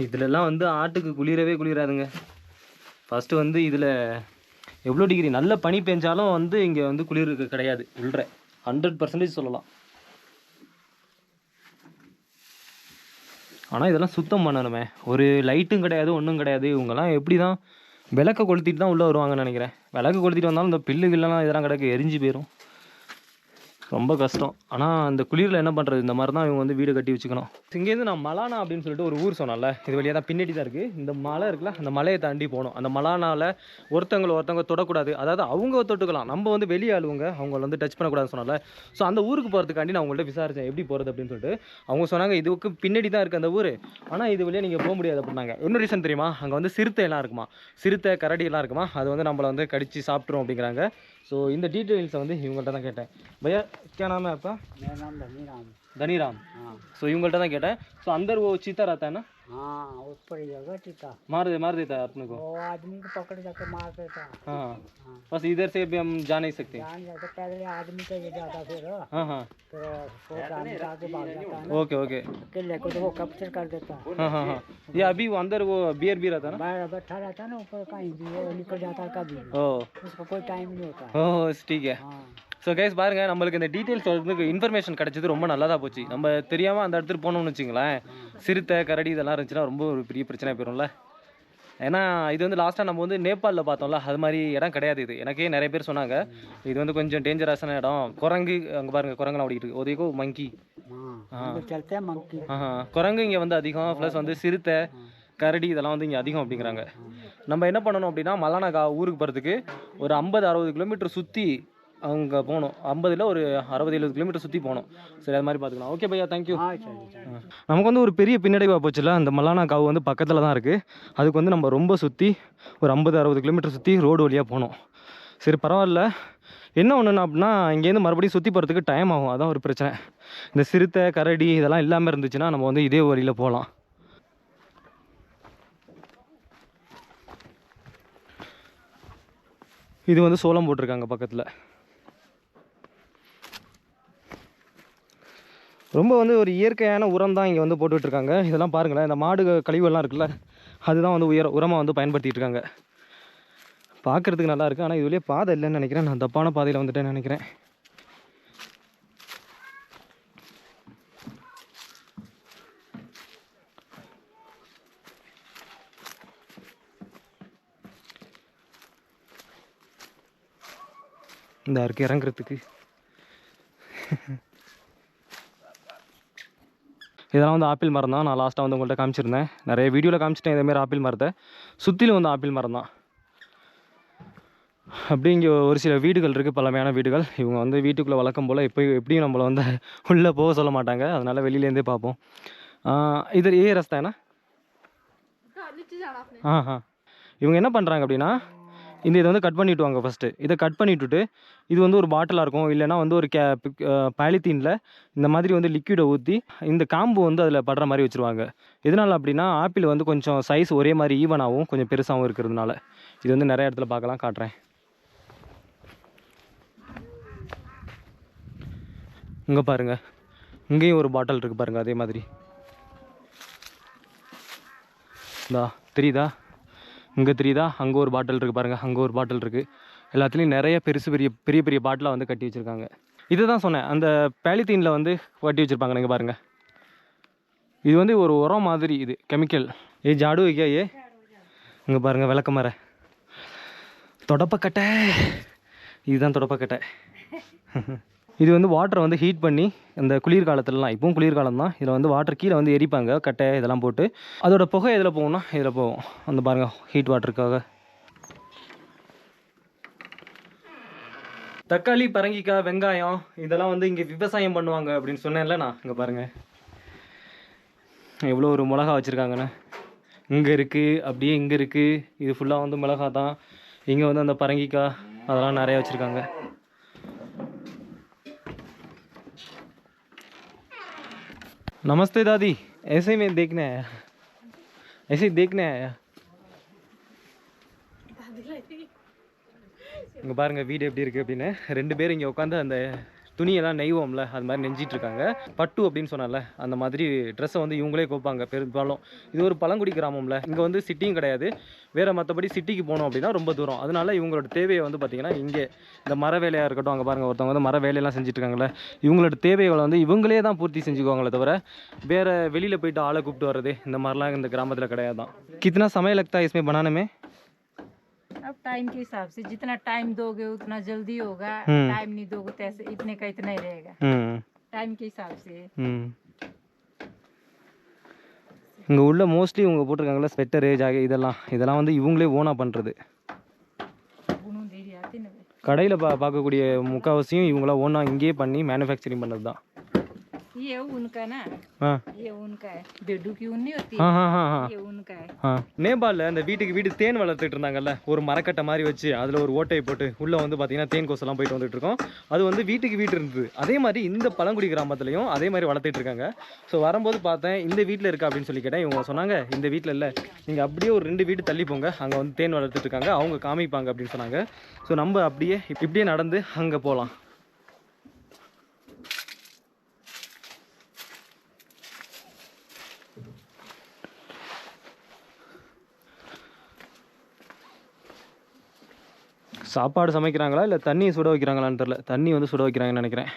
இதிலெல்லாம் வந்து ஆட்டுக்கு குளிரவே குளிராதுங்க. ஃபஸ்ட்டு வந்து இதில் எவ்வளோ டிகிரி நல்ல பனி பெஞ்சாலும் வந்து இங்கே வந்து குளிர் கிடையாது, உள்ள 100% சொல்லலாம். ஆனால் இதெல்லாம் சுத்தம் பண்ணணுமே, ஒரு லைட்டும் கிடையாது, ஒன்றும் கிடையாது. இவங்கெல்லாம் எப்படி தான் விளக்க கொளுத்திட்டு தான் உள்ளே வருவாங்கன்னு நினைக்கிறேன். விளக்கு கொளுத்திட்டு வந்தாலும் இந்த பில்லுகள்லாம் இதெல்லாம் கிடக்கு, எரிஞ்சு போயிடும், ரொம்ப கஷ்டம். ஆனால் அந்த குளிரில் என்ன பண்ணுறது, இந்த மாதிரி தான் இவங்க வந்து வீடு கட்டி வச்சுக்கணும். இங்கேருந்து நான் மலானா அப்படின்னு சொல்லிட்டு ஒரு ஊர் சொன்னால, இது வழியாக தான் பின்னாடி தான் இருக்குது. இந்த மலை இருக்குல்ல, அந்த மலையை தாண்டி போகணும். அந்த மலானாவில் ஒருத்தவங்க தொடக்கூடாது, அதாவது அவங்க தொட்டுக்கலாம், நம்ம வந்து வெளியே ஆளுவங்க அவங்கள வந்து டச் பண்ணக்கூடாதுன்னு சொன்னால. ஸோ அந்த ஊருக்கு போகிறதுக்காண்டி நான் உங்கள்கிட்ட விசாரித்தேன் எப்படி போகிறது அப்படின்னு சொல்லிட்டு. அவங்க சொன்னாங்க இதுக்கு பின்னாடி தான் இருக்குது அந்த ஊர், ஆனால் இது வழியாக நீங்கள் போக முடியாது அப்படின்னாங்க. இன்னொரு ரீசன் தெரியுமா, அங்கே வந்து சிறுத்தைலாம் இருக்குமா, சிறுத்தை கரடியெல்லாம் இருக்குமா, அது வந்து நம்மளை வந்து கடித்து சாப்பிட்றோம் அப்படிங்கிறாங்க. ஸோ இந்த டீட்டெயில்ஸை வந்து இவங்கள்ட்ட தான் கேட்டேன். பையா क्या नाम है आपका? मेरा नाम धनीराम। धनीराम। हाँ सो इवங்கள்ட்ட தான் கேட்டேன். ஸோ अंदर वो चीता रहता है ना? हाँ, उस पर ही जगह बच्ची था मार देता है अपने को। वो आदमी को पकड़ जाके मार देता। हाँ बस इधर से भी हम जा नहीं सकते। जान जाते पहले आदमी तो ये जाता फिर हाँ हाँ फिर वो आदमी आगे भाग जाता है ना, ओके ओके अकेले को तो वो कैप्चर कर देता है। हाँ हाँ हाँ ये अभी वो अंदर वो बियर भी रहता ना। बाहर बैठा रहता है ना ऊपर, कहीं भी वो निकल जाता है कभी भी, ஓ उसका कोई टाइम नहीं होता है। ஓ ठीक है। हाँ ஸோ கைஸ் பாருங்க நம்மளுக்கு இந்த டீட்டெயில்ஸ் வந்து இன்ஃபர்மேஷன் கிடைச்சது ரொம்ப நல்லதாக போச்சு. நம்ம தெரியாமல் அந்த இடத்துக்கு போனோம்னு வச்சுங்களேன், சிறுத்தை கரடி இதெல்லாம் இருந்துச்சுன்னா ரொம்ப ஒரு பெரிய பிரச்சனையாக போயிடும்ல. ஏன்னா இது வந்து லாஸ்ட்டாக நம்ம வந்து நேபாளில் பார்த்தோம்ல, அது மாதிரி இடம் கிடையாது இது. எனக்கே நிறைய பேர் சொன்னாங்க இது வந்து கொஞ்சம் டேஞ்சரஸான இடம். குரங்கு அங்கே பாருங்கள், குரங்குலாம் ஓடிக்கிட்டு இருக்கு. ஒதேகோ மங்கி. चलते हैं मंकी। குரங்கு இங்கே வந்து அதிகம், ப்ளஸ் வந்து சிறுத்தை கரடி இதெல்லாம் வந்து இங்கே அதிகம் அப்படிங்கிறாங்க. நம்ம என்ன பண்ணணும் அப்படின்னா மலானா ஊருக்கு போகிறதுக்கு ஒரு 50-60 கிலோமீட்டர் சுற்றி அங்கே போகணும். 50 ஒரு 60-70 கிலோமீட்டர் சுற்றி போகணும். சரி அது மாதிரி பார்த்துக்கலாம். ஓகே பையா, தேங்க்யூ. நமக்கு வந்து ஒரு பெரிய பின்னடைவாக போச்சுல, அந்த மலானா காவு வந்து பக்கத்தில் தான் இருக்குது. அதுக்கு வந்து நம்ம ரொம்ப சுற்றி ஒரு 50-60 கிலோமீட்டர் சுற்றி ரோடு வழியாக போகணும். சரி பரவாயில்ல. என்ன ஒன்றுனா அப்படின்னா இங்கேருந்து மறுபடியும் சுற்றி போகிறதுக்கு டைம் ஆகும், அதான் ஒரு பிரச்சனை. இந்த சிறுத்தை கரடி இதெல்லாம் இல்லாமல் இருந்துச்சுன்னா நம்ம வந்து இதே வழியில் போகலாம். இது வந்து சோளம் போட்டிருக்காங்க பக்கத்தில். ரொம்ப வந்து ஒரு இயற்கையான உரம் தான் இங்கே வந்து போட்டுட்ருக்காங்க. இதெல்லாம் பாருங்களேன், இந்த மாடு கழிவுகள்லாம் இருக்குல்ல, அதுதான் வந்து உரமாக வந்து பயன்படுத்திகிட்டு இருக்காங்க. பார்க்குறதுக்கு நல்லா இருக்குது. ஆனால் இதுலேயே பாதை இல்லைன்னு நினைக்கிறேன். நான் தப்பான பாதையில் வந்துட்டேன்னு நினைக்கிறேன். இந்த இருக்குது இறங்குறதுக்கு. இதெல்லாம் வந்து ஆப்பிள் மரம் தான். நான் லாஸ்ட்டாக வந்து உங்கள்கிட்ட காமிச்சிருந்தேன், நிறைய வீடியோவில் காமிச்சிட்டேன் இதேமாரி ஆப்பிள் மரத்தை. சுற்றிலும் வந்து ஆப்பிள் மரம் தான். அப்படி இங்கே ஒரு சில வீடுகள் இருக்குது, பழமையான வீடுகள். இவங்க வந்து வீட்டுக்குள்ளே வளர்க்கும் போல் எப்படியும் நம்மளை வந்து உள்ளே போக சொல்ல மாட்டாங்க, அதனால் வெளியிலேருந்தே பார்ப்போம். இது ஏ ரஸ்தா என்ன? இவங்க என்ன பண்ணுறாங்க அப்படின்னா இதை வந்து கட் பண்ணிவிட்டுவாங்க. ஃபஸ்ட்டு இதை கட் பண்ணிவிட்டுட்டு இது வந்து ஒரு பாட்டிலாக இருக்கும், இல்லைனா வந்து ஒரு பாலித்தீனில் இந்த மாதிரி வந்து லிக்விடை ஊற்றி இந்த காம்பு வந்து அதில் படுற மாதிரி வச்சுருவாங்க. எதனால் அப்படின்னா ஆப்பிள் வந்து கொஞ்சம் சைஸ் ஒரே மாதிரி ஈவனாகவும் கொஞ்சம் பெருசாகவும் இருக்கிறதுனால. இது வந்து நிறைய இடத்துல பார்க்கலாம், காட்டுறேன். இங்கே பாருங்கள், இங்கேயும் ஒரு பாட்டில் இருக்குது பாருங்கள், அதே மாதிரி. தெரியுதா? இங்கே தெரியுதா? அங்கே ஒரு பாட்டில் இருக்குது பாருங்கள், அங்கே ஒரு பாட்டில் இருக்குது. எல்லாத்துலேயும் நிறைய பெரிய பெரிய பாட்டிலாக வந்து கட்டி வச்சுருக்காங்க. இதை தான் சொன்னேன், அந்த பாலித்தீனில் வந்து கட்டி வச்சுருப்பாங்க. நீங்கள் பாருங்கள், இது வந்து ஒரு உரம் மாதிரி, இது கெமிக்கல். ஜாடு வைக்கா இங்கே பாருங்கள், விளக்கமர தொடப்பக்கட்டை. இதுதான் தொடப்பக்கட்டை. இது வந்து வாட்டரை வந்து ஹீட் பண்ணி அந்த குளிர்காலத்துலலாம், இப்போவும் குளிர்காலம் தான், இதில் வந்து வாட்டர் கீழே வந்து எரிப்பாங்க, கட்டை இதெல்லாம் போட்டு. அதோட புகை எதில் போகும்னா இதில் போகும். அந்த பாருங்கள், ஹீட் வாட்டருக்காக. தக்காளி, பரங்கிக்காய், வெங்காயம் இதெல்லாம் வந்து இங்கே விவசாயம் பண்ணுவாங்க அப்படின்னு சொன்னேன்ல நான். இங்கே பாருங்கள் எவ்வளோ ஒரு மிளகா வச்சுருக்காங்கன்னு. இங்கே இருக்குது, அப்படியே இங்கே இருக்குது. இது ஃபுல்லாக வந்து மிளகா தான். இங்கே வந்து அந்த பரங்கிக்காய் அதெல்லாம் நிறையா வச்சுருக்காங்க. नमस्ते दादी, ऐसे ही मैं देखने आया, ऐसे ही देखने आया. இங்கே பாருங்கள் வீடு எப்படி இருக்குது அப்படின்னு. 2 பேர் இங்கே உட்காந்து அந்த துணியெல்லாம் நெய்வோம்ல, அது மாதிரி நெஞ்சிட்ருக்காங்க. பட்டு அப்படின்னு சொன்னால அந்த மாதிரி ட்ரெஸ்ஸை வந்து இவங்களே கோப்பாங்க பெரும்பாலும். இது ஒரு பழங்குடி கிராமம்ல, இங்கே வந்து சிட்டியும் கிடையாது. வேறு மற்றபடி சிட்டிக்கு போனோம் அப்படின்னா ரொம்ப தூரம். அதனால இவங்களோட தேவையை வந்து பார்த்திங்கன்னா இங்கே இந்த மர வேலையாக இருக்கட்டும், அங்கே பாருங்கள் ஒருத்தவங்க வந்து மர வேலையெல்லாம் செஞ்சுட்ருக்காங்களே, இவங்களோட தேவைகளை வந்து இவங்களே தான் பூர்த்தி செஞ்சுக்குவாங்களே தவிர வேறு வெளியில் போயிட்டு ஆளை கூப்பிட்டு வர்றது இந்த மாதிரிலாம் இந்த கிராமத்தில் கிடையாது தான். கிतना समय लगता है इसमें बनाने में? अब टाइम के हिसाब से जितना टाइम दोगे उतना जल्दी होगा, टाइम नहीं दोगे तो ऐसे इतने का इतना ही रहेगा, टाइम के हिसाब से. இங்கே உள்ள மோஸ்ட்லி இவங்க போட்டிருக்காங்களா ஸ்வெட்டரு, இதெல்லாம் வந்து இவங்களே ஓனாக பண்ணுறது. கடையில் பார்க்கக்கூடிய முக்கால்வாசியும் இவங்களாம் ஓனாக இங்கேயே பண்ணி மேனுஃபேக்சரிங் பண்ணது தான். ये उनका ना, हाँ ये उनका है। बेडू की ऊन नहीं होती, हाँ हाँ हाँ हाँ ये उनका है। நேபாளில் அந்த வீட்டுக்கு வீடு தேன் வளர்த்துட்டு இருந்தாங்கல்ல, ஒரு மரக்கட்டை மாதிரி வச்சு அதில் ஒரு ஓட்டையை போட்டு உள்ளே வந்து பார்த்தீங்கன்னா தேன் கொசெல்லாம் போயிட்டு வந்துட்டு இருக்கோம். அது வந்து வீட்டுக்கு வீடு இருந்தது. அதே மாதிரி இந்த பழங்குடி கிராமத்துலையும் அதே மாதிரி வளர்த்துட்டு இருக்காங்க. ஸோ வரும்போது பார்த்தேன் இந்த வீட்டில் இருக்கா அப்படின்னு சொல்லி கேட்டேன். இவங்க சொன்னாங்க இந்த வீட்டில் இல்லை, நீங்கள் அப்படியே ஒரு 2 வீடு தள்ளி போங்க, அங்கே வந்து தேன் வளர்த்துட்டு இருக்காங்க, அவங்க காமிப்பாங்க அப்படின்னு சொன்னாங்க. ஸோ நம்ம இப்படியே நடந்து அங்கே போகலாம். சாப்பாடு சமைக்கிறாங்களா இல்லை தண்ணி சுட வைக்கிறாங்களான்னு தெரில. தண்ணி வந்து சுட வைக்கிறாங்கன்னு நினைக்கிறேன்.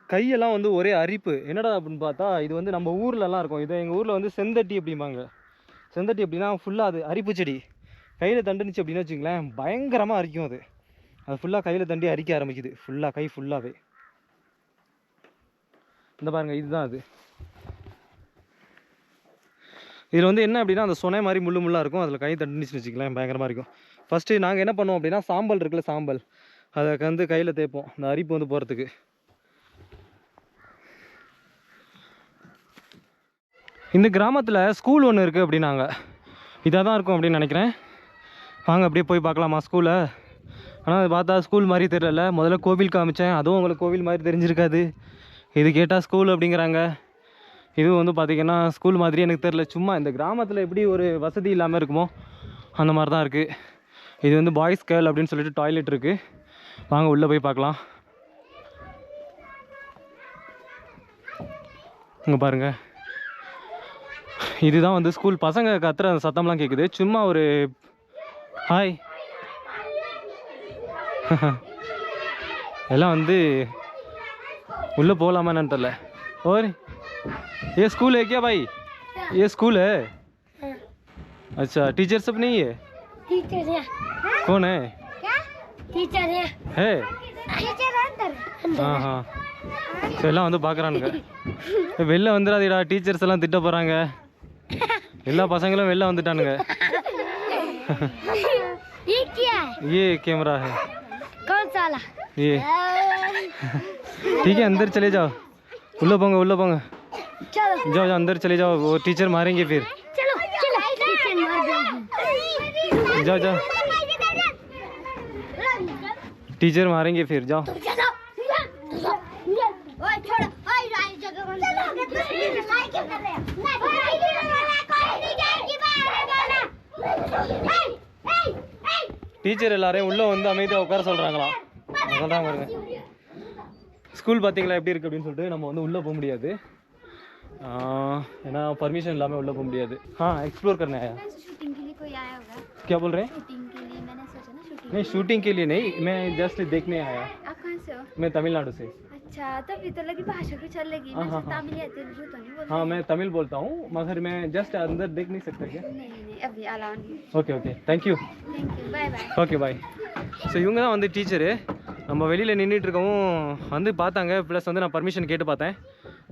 கையெல்லாம் வந்து ஒரே அரிப்பு. என்னடா அப்படின்னு பார்த்தா இது வந்து நம்ம ஊர்லலாம் இருக்கும். இது எங்கள் ஊரில் வந்து செந்தட்டி அப்படிம்பாங்க. செந்தட்டி அப்படின்னா ஃபுல்லாக அது அரிப்பு செடி. கையில் தண்டுனுச்சு அப்படின்னு வச்சுங்களேன், பயங்கரமாக அரிக்கும். அது ஃபுல்லாக கையில் தண்டி அரிக்க ஆரம்பிக்குது. ஃபுல்லாக கை ஃபுல்லாகவே. இந்த பாருங்கள், இதுதான் அது. இதில் வந்து என்ன அப்படின்னா அந்த சொனை மாதிரி முள்ளாக இருக்கும். அதில் கை தண்டுனுச்சுன்னு வச்சுக்கலாம், பயங்கரமாக இருக்கும். ஃபஸ்ட்டு நாங்கள் என்ன பண்ணுவோம் அப்படின்னா சாம்பல் இருக்குல்ல, சாம்பல் அதை வந்து கையில் தேய்ப்போம் இந்த அரிப்பு வந்து போகிறதுக்கு. இந்த கிராமத்தில் ஸ்கூல் ஒன்று இருக்குது அப்படின்னாங்க. இதாக தான் இருக்கும் அப்படின்னு நினைக்கிறேன். வாங்க அப்படியே போய் பார்க்கலாமா ஸ்கூலை? ஆனால் அது பார்த்தா ஸ்கூல் மாதிரி தெரியல. முதல்ல கோவில் காமிச்சேன், அதுவும் உங்களுக்கு கோவில் மாதிரி தெரிஞ்சிருக்காது. இது கேட்டால் ஸ்கூல் அப்படிங்கிறாங்க. இது வந்து பார்த்திங்கன்னா ஸ்கூல் மாதிரி எனக்கு தெரில. சும்மா இந்த கிராமத்தில் எப்படி ஒரு வசதி இல்லாமல் இருக்குமோ அந்த மாதிரி தான் இருக்குது. இது வந்து பாய்ஸ் கேர்ள் அப்படின்னு சொல்லிட்டு டாய்லெட் இருக்குது. வாங்க உள்ளே போய் பார்க்கலாம். இங்கே பாருங்கள், இதுதான் வந்து ஸ்கூல். பசங்க கத்துற அந்த சத்தம்லாம் கேட்குது. சும்மா ஒரு ஹாய் எல்லாம் வந்து உள்ளே போகலாமா என்னன்னு தெரில. और ये स्कूल है क्या भाई? ये स्कूल है? अच्छा, टीचर सब नहीं है? टीचर है। कौन है? क्या? टीचर है। है? टीचर अंदर। हाँ हाँ. ஸோ எல்லாம் வந்து பார்க்குறானுங்க. வெளில வந்துடாதீடா, டீச்சர்ஸ் எல்லாம் திட்ட போகிறாங்க. எல்லா பசங்களும் வெளில வந்துட்டானுங்க. ये क्या है? ये कैमरा है. कौन सा वाला? ये ठीक है, अंदर चले जाओ. उल्लो पोंगे चलो जाओ जाओ अंदर चले जाओ, वो टीचर मारेंगे फिर. चलो चलो टीचर मार देंगे। जाओ जाओ, टीचर मारेंगे फिर, जाओ. चलो ओए छोड़, ओए राइट जगह पर चलो साइकिल कर रहे हैं। कोई नहीं जाएगी बाहर டீச்சர் எல்லாரையும் உள்ளே வந்து அமைதியாக உட்கார சொல்கிறாங்களாம். சொல்கிறாங்க பாருங்க. ஸ்கூல் பார்த்தீங்களா எப்படி இருக்குது அப்படின்னு சொல்லிட்டு நம்ம வந்து உள்ளே போக முடியாது. ஏன்னா பர்மிஷன் இல்லாமல் உள்ளே போக முடியாது. हाँ एक्सप्लोर करने आया. शूटिंग के लिए कोई आया होगा? क्या बोल रहे हैं? शूटिंग के लिए मैंने सोचा ना शूटिंग। नहीं, शूटिंग के लिए नहीं, मैं जस्ट देखने आया. आप कहाँ से हो? मैं तमिलनाडु से. अच्छा, तभी तो लगी भाषा भी चल लगी। हाँ, मैं हाँ, तमिल या तेलुगु तो नहीं बोल हाँ मैं तमिल बोलता हूँ, मगर मैं जस्ट अंदर देख नहीं सकता क्या? नहीं अभी अलाउ नहीं। Okay okay, thank you. Thank you, bye bye. Okay bye. So இவங்க தான் வந்து டீச்சரு. நம்ம வெளியில் நின்றுட்டு இருக்கவும் வந்து பார்த்தாங்க. ப்ளஸ் வந்து நான் பர்மிஷன் கேட்டு பார்த்தேன்,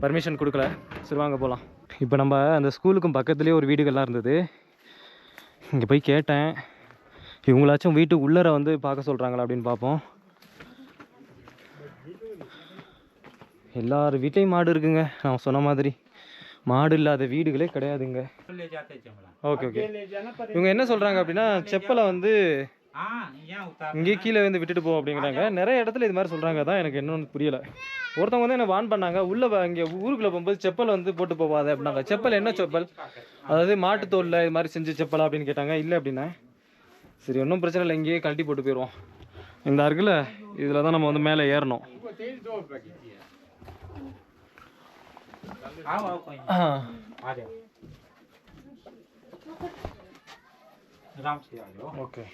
பர்மிஷன் கொடுக்கல. சரி வாங்க போகலாம். இப்போ நம்ம அந்த ஸ்கூலுக்கும் பக்கத்துலேயே ஒரு வீடுகள்லாம் இருந்தது. இங்கே போய் கேட்டேன், இவங்களாச்சும் வீட்டுக்கு உள்ளர வந்து பார்க்க சொல்கிறாங்களா அப்படின்னு பார்ப்போம். எல்லார் வீட்லேயும் மாடு இருக்குங்க. நான் சொன்ன மாதிரி மாடு இல்லாத வீடுகளே கிடையாதுங்க. Okay okay. இவங்க என்ன சொல்கிறாங்க அப்படின்னா செப்பலை வந்து இங்கே கீழே வந்து விட்டுட்டு போ அப்படிங்கிறாங்க. நிறைய இடத்துல இது மாதிரி சொல்கிறாங்க. தான் எனக்கு என்னன்னு புரியலை. ஒருத்தவங்க வந்து என்ன வான் பண்ணாங்க, உள்ளே இங்கே ஊருக்குள்ளே போகும்போது செப்பல் வந்து போட்டு போவாது அப்படின்னாங்க. செப்பல் என்ன செப்பல்? அதாவது மாட்டுத்தோலில் இது மாதிரி செஞ்ச செப்பலா அப்படின்னு கேட்டாங்க. இல்லை அப்படின்னா சரி ஒன்றும் பிரச்சனை இல்லை, இங்கேயே கழட்டி போட்டு போயிடுவோம். இந்த இருக்குல்ல, இதில் தான் நம்ம வந்து மேலே ஏறணும். ஓகே.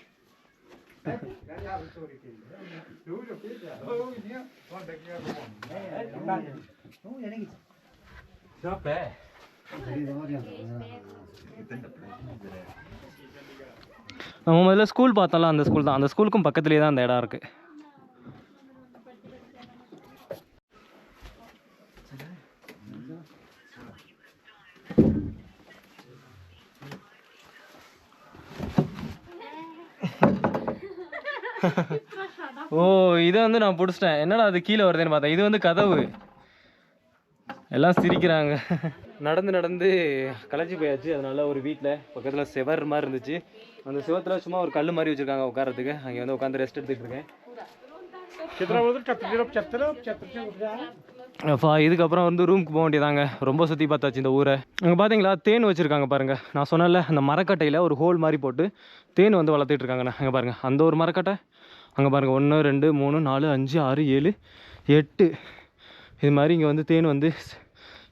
நம்ம முதல்ல ஸ்கூல் பார்த்தோம்ல, அந்த ஸ்கூல் தான். அந்த ஸ்கூலுக்கும் பக்கத்துலேயே தான் அந்த இடம் இருக்குது. ஓ இதை வந்து நான் பிடிச்சிட்டேன். என்னடா அது கீழே வருதுன்னு பார்த்தேன். இது வந்து கதவு. எல்லாம் சிரிக்கிறாங்க. நடந்து நடந்து களைச்சி போயாச்சு. அதனால ஒரு வீட்டில் பக்கத்தில் செவர் மாதிரி இருந்துச்சு. அந்த செவத்தில் சும்மா ஒரு கல் மாதிரி வச்சுருக்காங்க உட்காரத்துக்கு. அங்கே வந்து உட்காந்து ரெஸ்ட் எடுத்துகிட்டு இருக்கேன். அப்பா இதுக்கப்புறம் வந்து ரூமுக்கு போக வேண்டியதாங்க. ரொம்ப சுற்றி பார்த்தாச்சு இந்த ஊரை. அங்கே பார்த்தீங்களா தேன் வச்சுருக்காங்க பாருங்கள். நான் சொன்னல அந்த மரக்கட்டையில் ஒரு ஹோல் மாதிரி போட்டு தேன் வந்து வளர்த்துட்டு இருக்காங்கண்ணா. அங்கே பாருங்கள் அந்த ஒரு மரக்கட்டை. அங்கே பாருங்கள் 1 2 3 4 5 6 7 8 இது மாதிரி இங்கே வந்து தேன் வந்து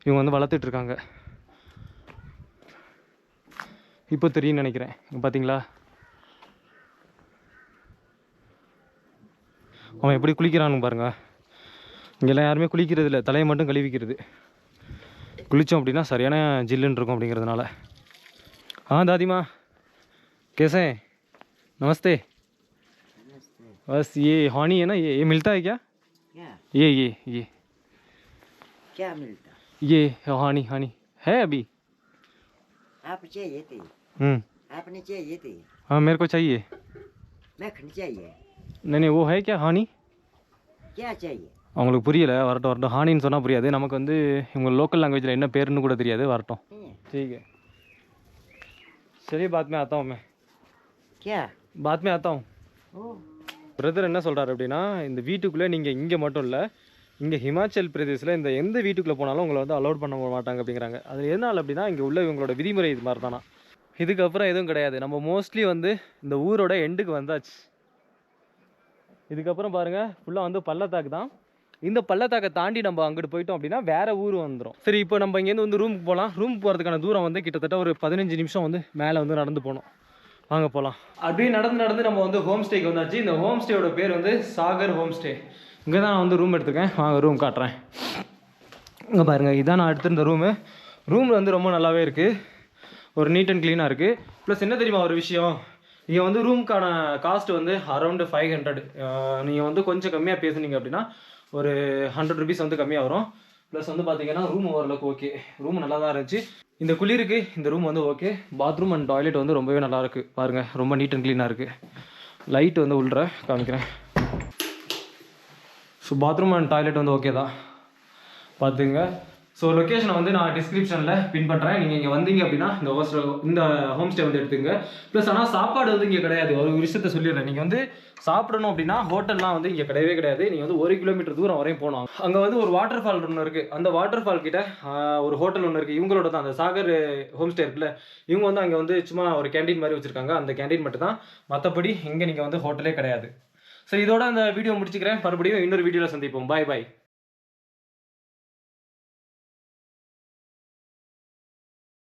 இவங்க வந்து வளர்த்துட்ருக்காங்க. இப்போ தெரியும்னு நினைக்கிறேன். பார்த்தீங்களா அவன் எப்படி குளிக்கிறான்னு பாருங்க. இங்கெல்லாம் யாருமே குளிக்கிறது இல்லை, தலையை மட்டும் கழுவிக்கிறது. குளித்தோம் அப்படின்னா சரியான ஜில்லுன்னு இருக்கும் அப்படிங்கிறதுனால. दादी माँ कैसे हैं? नमस्ते। बस ये हॉनी है ना, ये मिलता है क्या? ये क्या मिलता? ये हॉनी है अभी? आप चाहिए थे? आपने चाहिए थे? हाँ मेरे को चाहिए। मैं खन चाहिए। नहीं वो है क्या हॉनी? क्या चाहिए? அவங்களுக்கு புரியல. வரட்டும் ஹானின்னு சொன்னால் புரியாது நமக்கு. வந்து இவங்க லோக்கல் லாங்குவேஜில் என்ன பேருன்னு கூட தெரியாது. வரட்டும். ठीक है चलिए बाद में आता हूँ मैं. क्या? बाद में आता हूँ. பிரதர் என்ன சொல்கிறாரு அப்படின்னா, இந்த வீட்டுக்குள்ளே நீங்கள் இங்கே மட்டும் இல்லை, இங்கே ஹிமாச்சல் பிரதேசில் இந்த எந்த வீட்டுக்குள்ளே போனாலும் உங்களை வந்து அலோட் பண்ண மாட்டாங்க அப்படிங்கிறாங்க. அது எதனால் அப்படின்னா இங்கே உள்ள இவங்களோட விதிமுறை இது மாதிரி தானா. இதுக்கப்புறம் எதுவும் கிடையாது. நம்ம மோஸ்ட்லி வந்து இந்த ஊரோட எண்டுக்கு வந்தாச்சு. இதுக்கப்புறம் பாருங்கள் ஃபுல்லாக வந்து பள்ளத்தாக்கு தான். இந்த பள்ளத்தாக்கை தாண்டி நம்ம அங்கிட்டு போயிட்டோம் அப்படின்னா வேறு ஊர் வந்துடும். சரி இப்போ நம்ம இங்கேருந்து வந்து ரூமுக்கு போகலாம். ரூமுக்கு போகிறதுக்கான தூரம் வந்து கிட்டத்தட்ட ஒரு 15 நிமிஷம் வந்து மேலே வந்து நடந்து போகணும். வாங்க போகலாம். அப்படியே நடந்து நம்ம வந்து ஹோம் ஸ்டேக்கு வந்தாச்சு. இந்த ஹோம் ஸ்டேயோட பேர் வந்து சாகர் ஹோம் ஸ்டே. இங்கே தான் நான் வந்து ரூம் எடுத்துருக்கேன். வாங்க ரூம் காட்டுறேன். இங்கே பாருங்கள் இதான் நான் எடுத்திருந்த ரூமு. ரூமில் வந்து ரொம்ப நல்லாவே இருக்குது. ஒரு நீட் அண்ட் க்ளீனாக இருக்குது. ப்ளஸ் என்ன தெரியுமா ஒரு விஷயம், இங்கே வந்து ரூமுக்கான காஸ்ட் வந்து அரௌண்டு 500. நீங்கள் வந்து கொஞ்சம் கம்மியாக பேசுனீங்க அப்படின்னா ஒரு 100 ருபீஸ் வந்து கம்மியாக வரும். ப்ளஸ் வந்து பார்த்தீங்கன்னா ரூம் ஓரளவுக்கு ஓகே. ரூம் நல்லா தான் இருந்துச்சு. இந்த குளிருக்கு இந்த ரூம் வந்து ஓகே. பாத்ரூம் அண்ட் டாய்லெட் வந்து ரொம்பவே நல்லா இருக்குது. பாருங்கள் ரொம்ப நீட் அண்ட் க்ளீனாக இருக்குது. லைட் வந்து உள்ள காமிக்கிறேன். ஸோ பாத்ரூம் அண்ட் டாய்லெட் வந்து ஓகே தான், பார்த்துங்க. ஸோ லொக்கேஷனை வந்து நான் டிஸ்கிரிப்ஷனில் பின் பண்ணுறேன். நீங்கள் இங்கே வந்தீங்க அப்படின்னா இந்த ஹோம் ஸ்டே வந்து எடுத்துங்க. ப்ளஸ் ஆனால் சாப்பாடு வந்து இங்கே கிடையாது. ஒரு விஷயத்த சொல்லிடுறேன். நீங்கள் வந்து சாப்பிடணும் அப்படின்னா ஹோட்டல்லாம் வந்து இங்கே கிடையவே கிடையாது. நீங்கள் வந்து 1 கிலோமீட்டர் தூரம் வரையும் போகணும். அங்கே வந்து ஒரு வாட்டர் ஃபால் ஒன்று இருக்குது. அந்த வாட்டர் ஃபால் கிட்ட ஒரு ஹோட்டல் ஒன்று இருக்குது. இவங்களோட தான் அந்த சாகர் ஹோம் ஸ்டே இருக்குல்ல, இவங்க வந்து அங்கே வந்து சும்மா ஒரு கேண்டீன் மாதிரி வச்சுருக்காங்க. அந்த கேண்டீன் மட்டும் தான், மற்றபடி இங்கே நீங்கள் வந்து ஹோட்டலே கிடையாது. சரி இதோட அந்த வீடியோ முடிச்சுக்கிறேன். மறுபடியும் இன்னொரு வீடியோவில் சந்திப்போம். பாய் பாய்.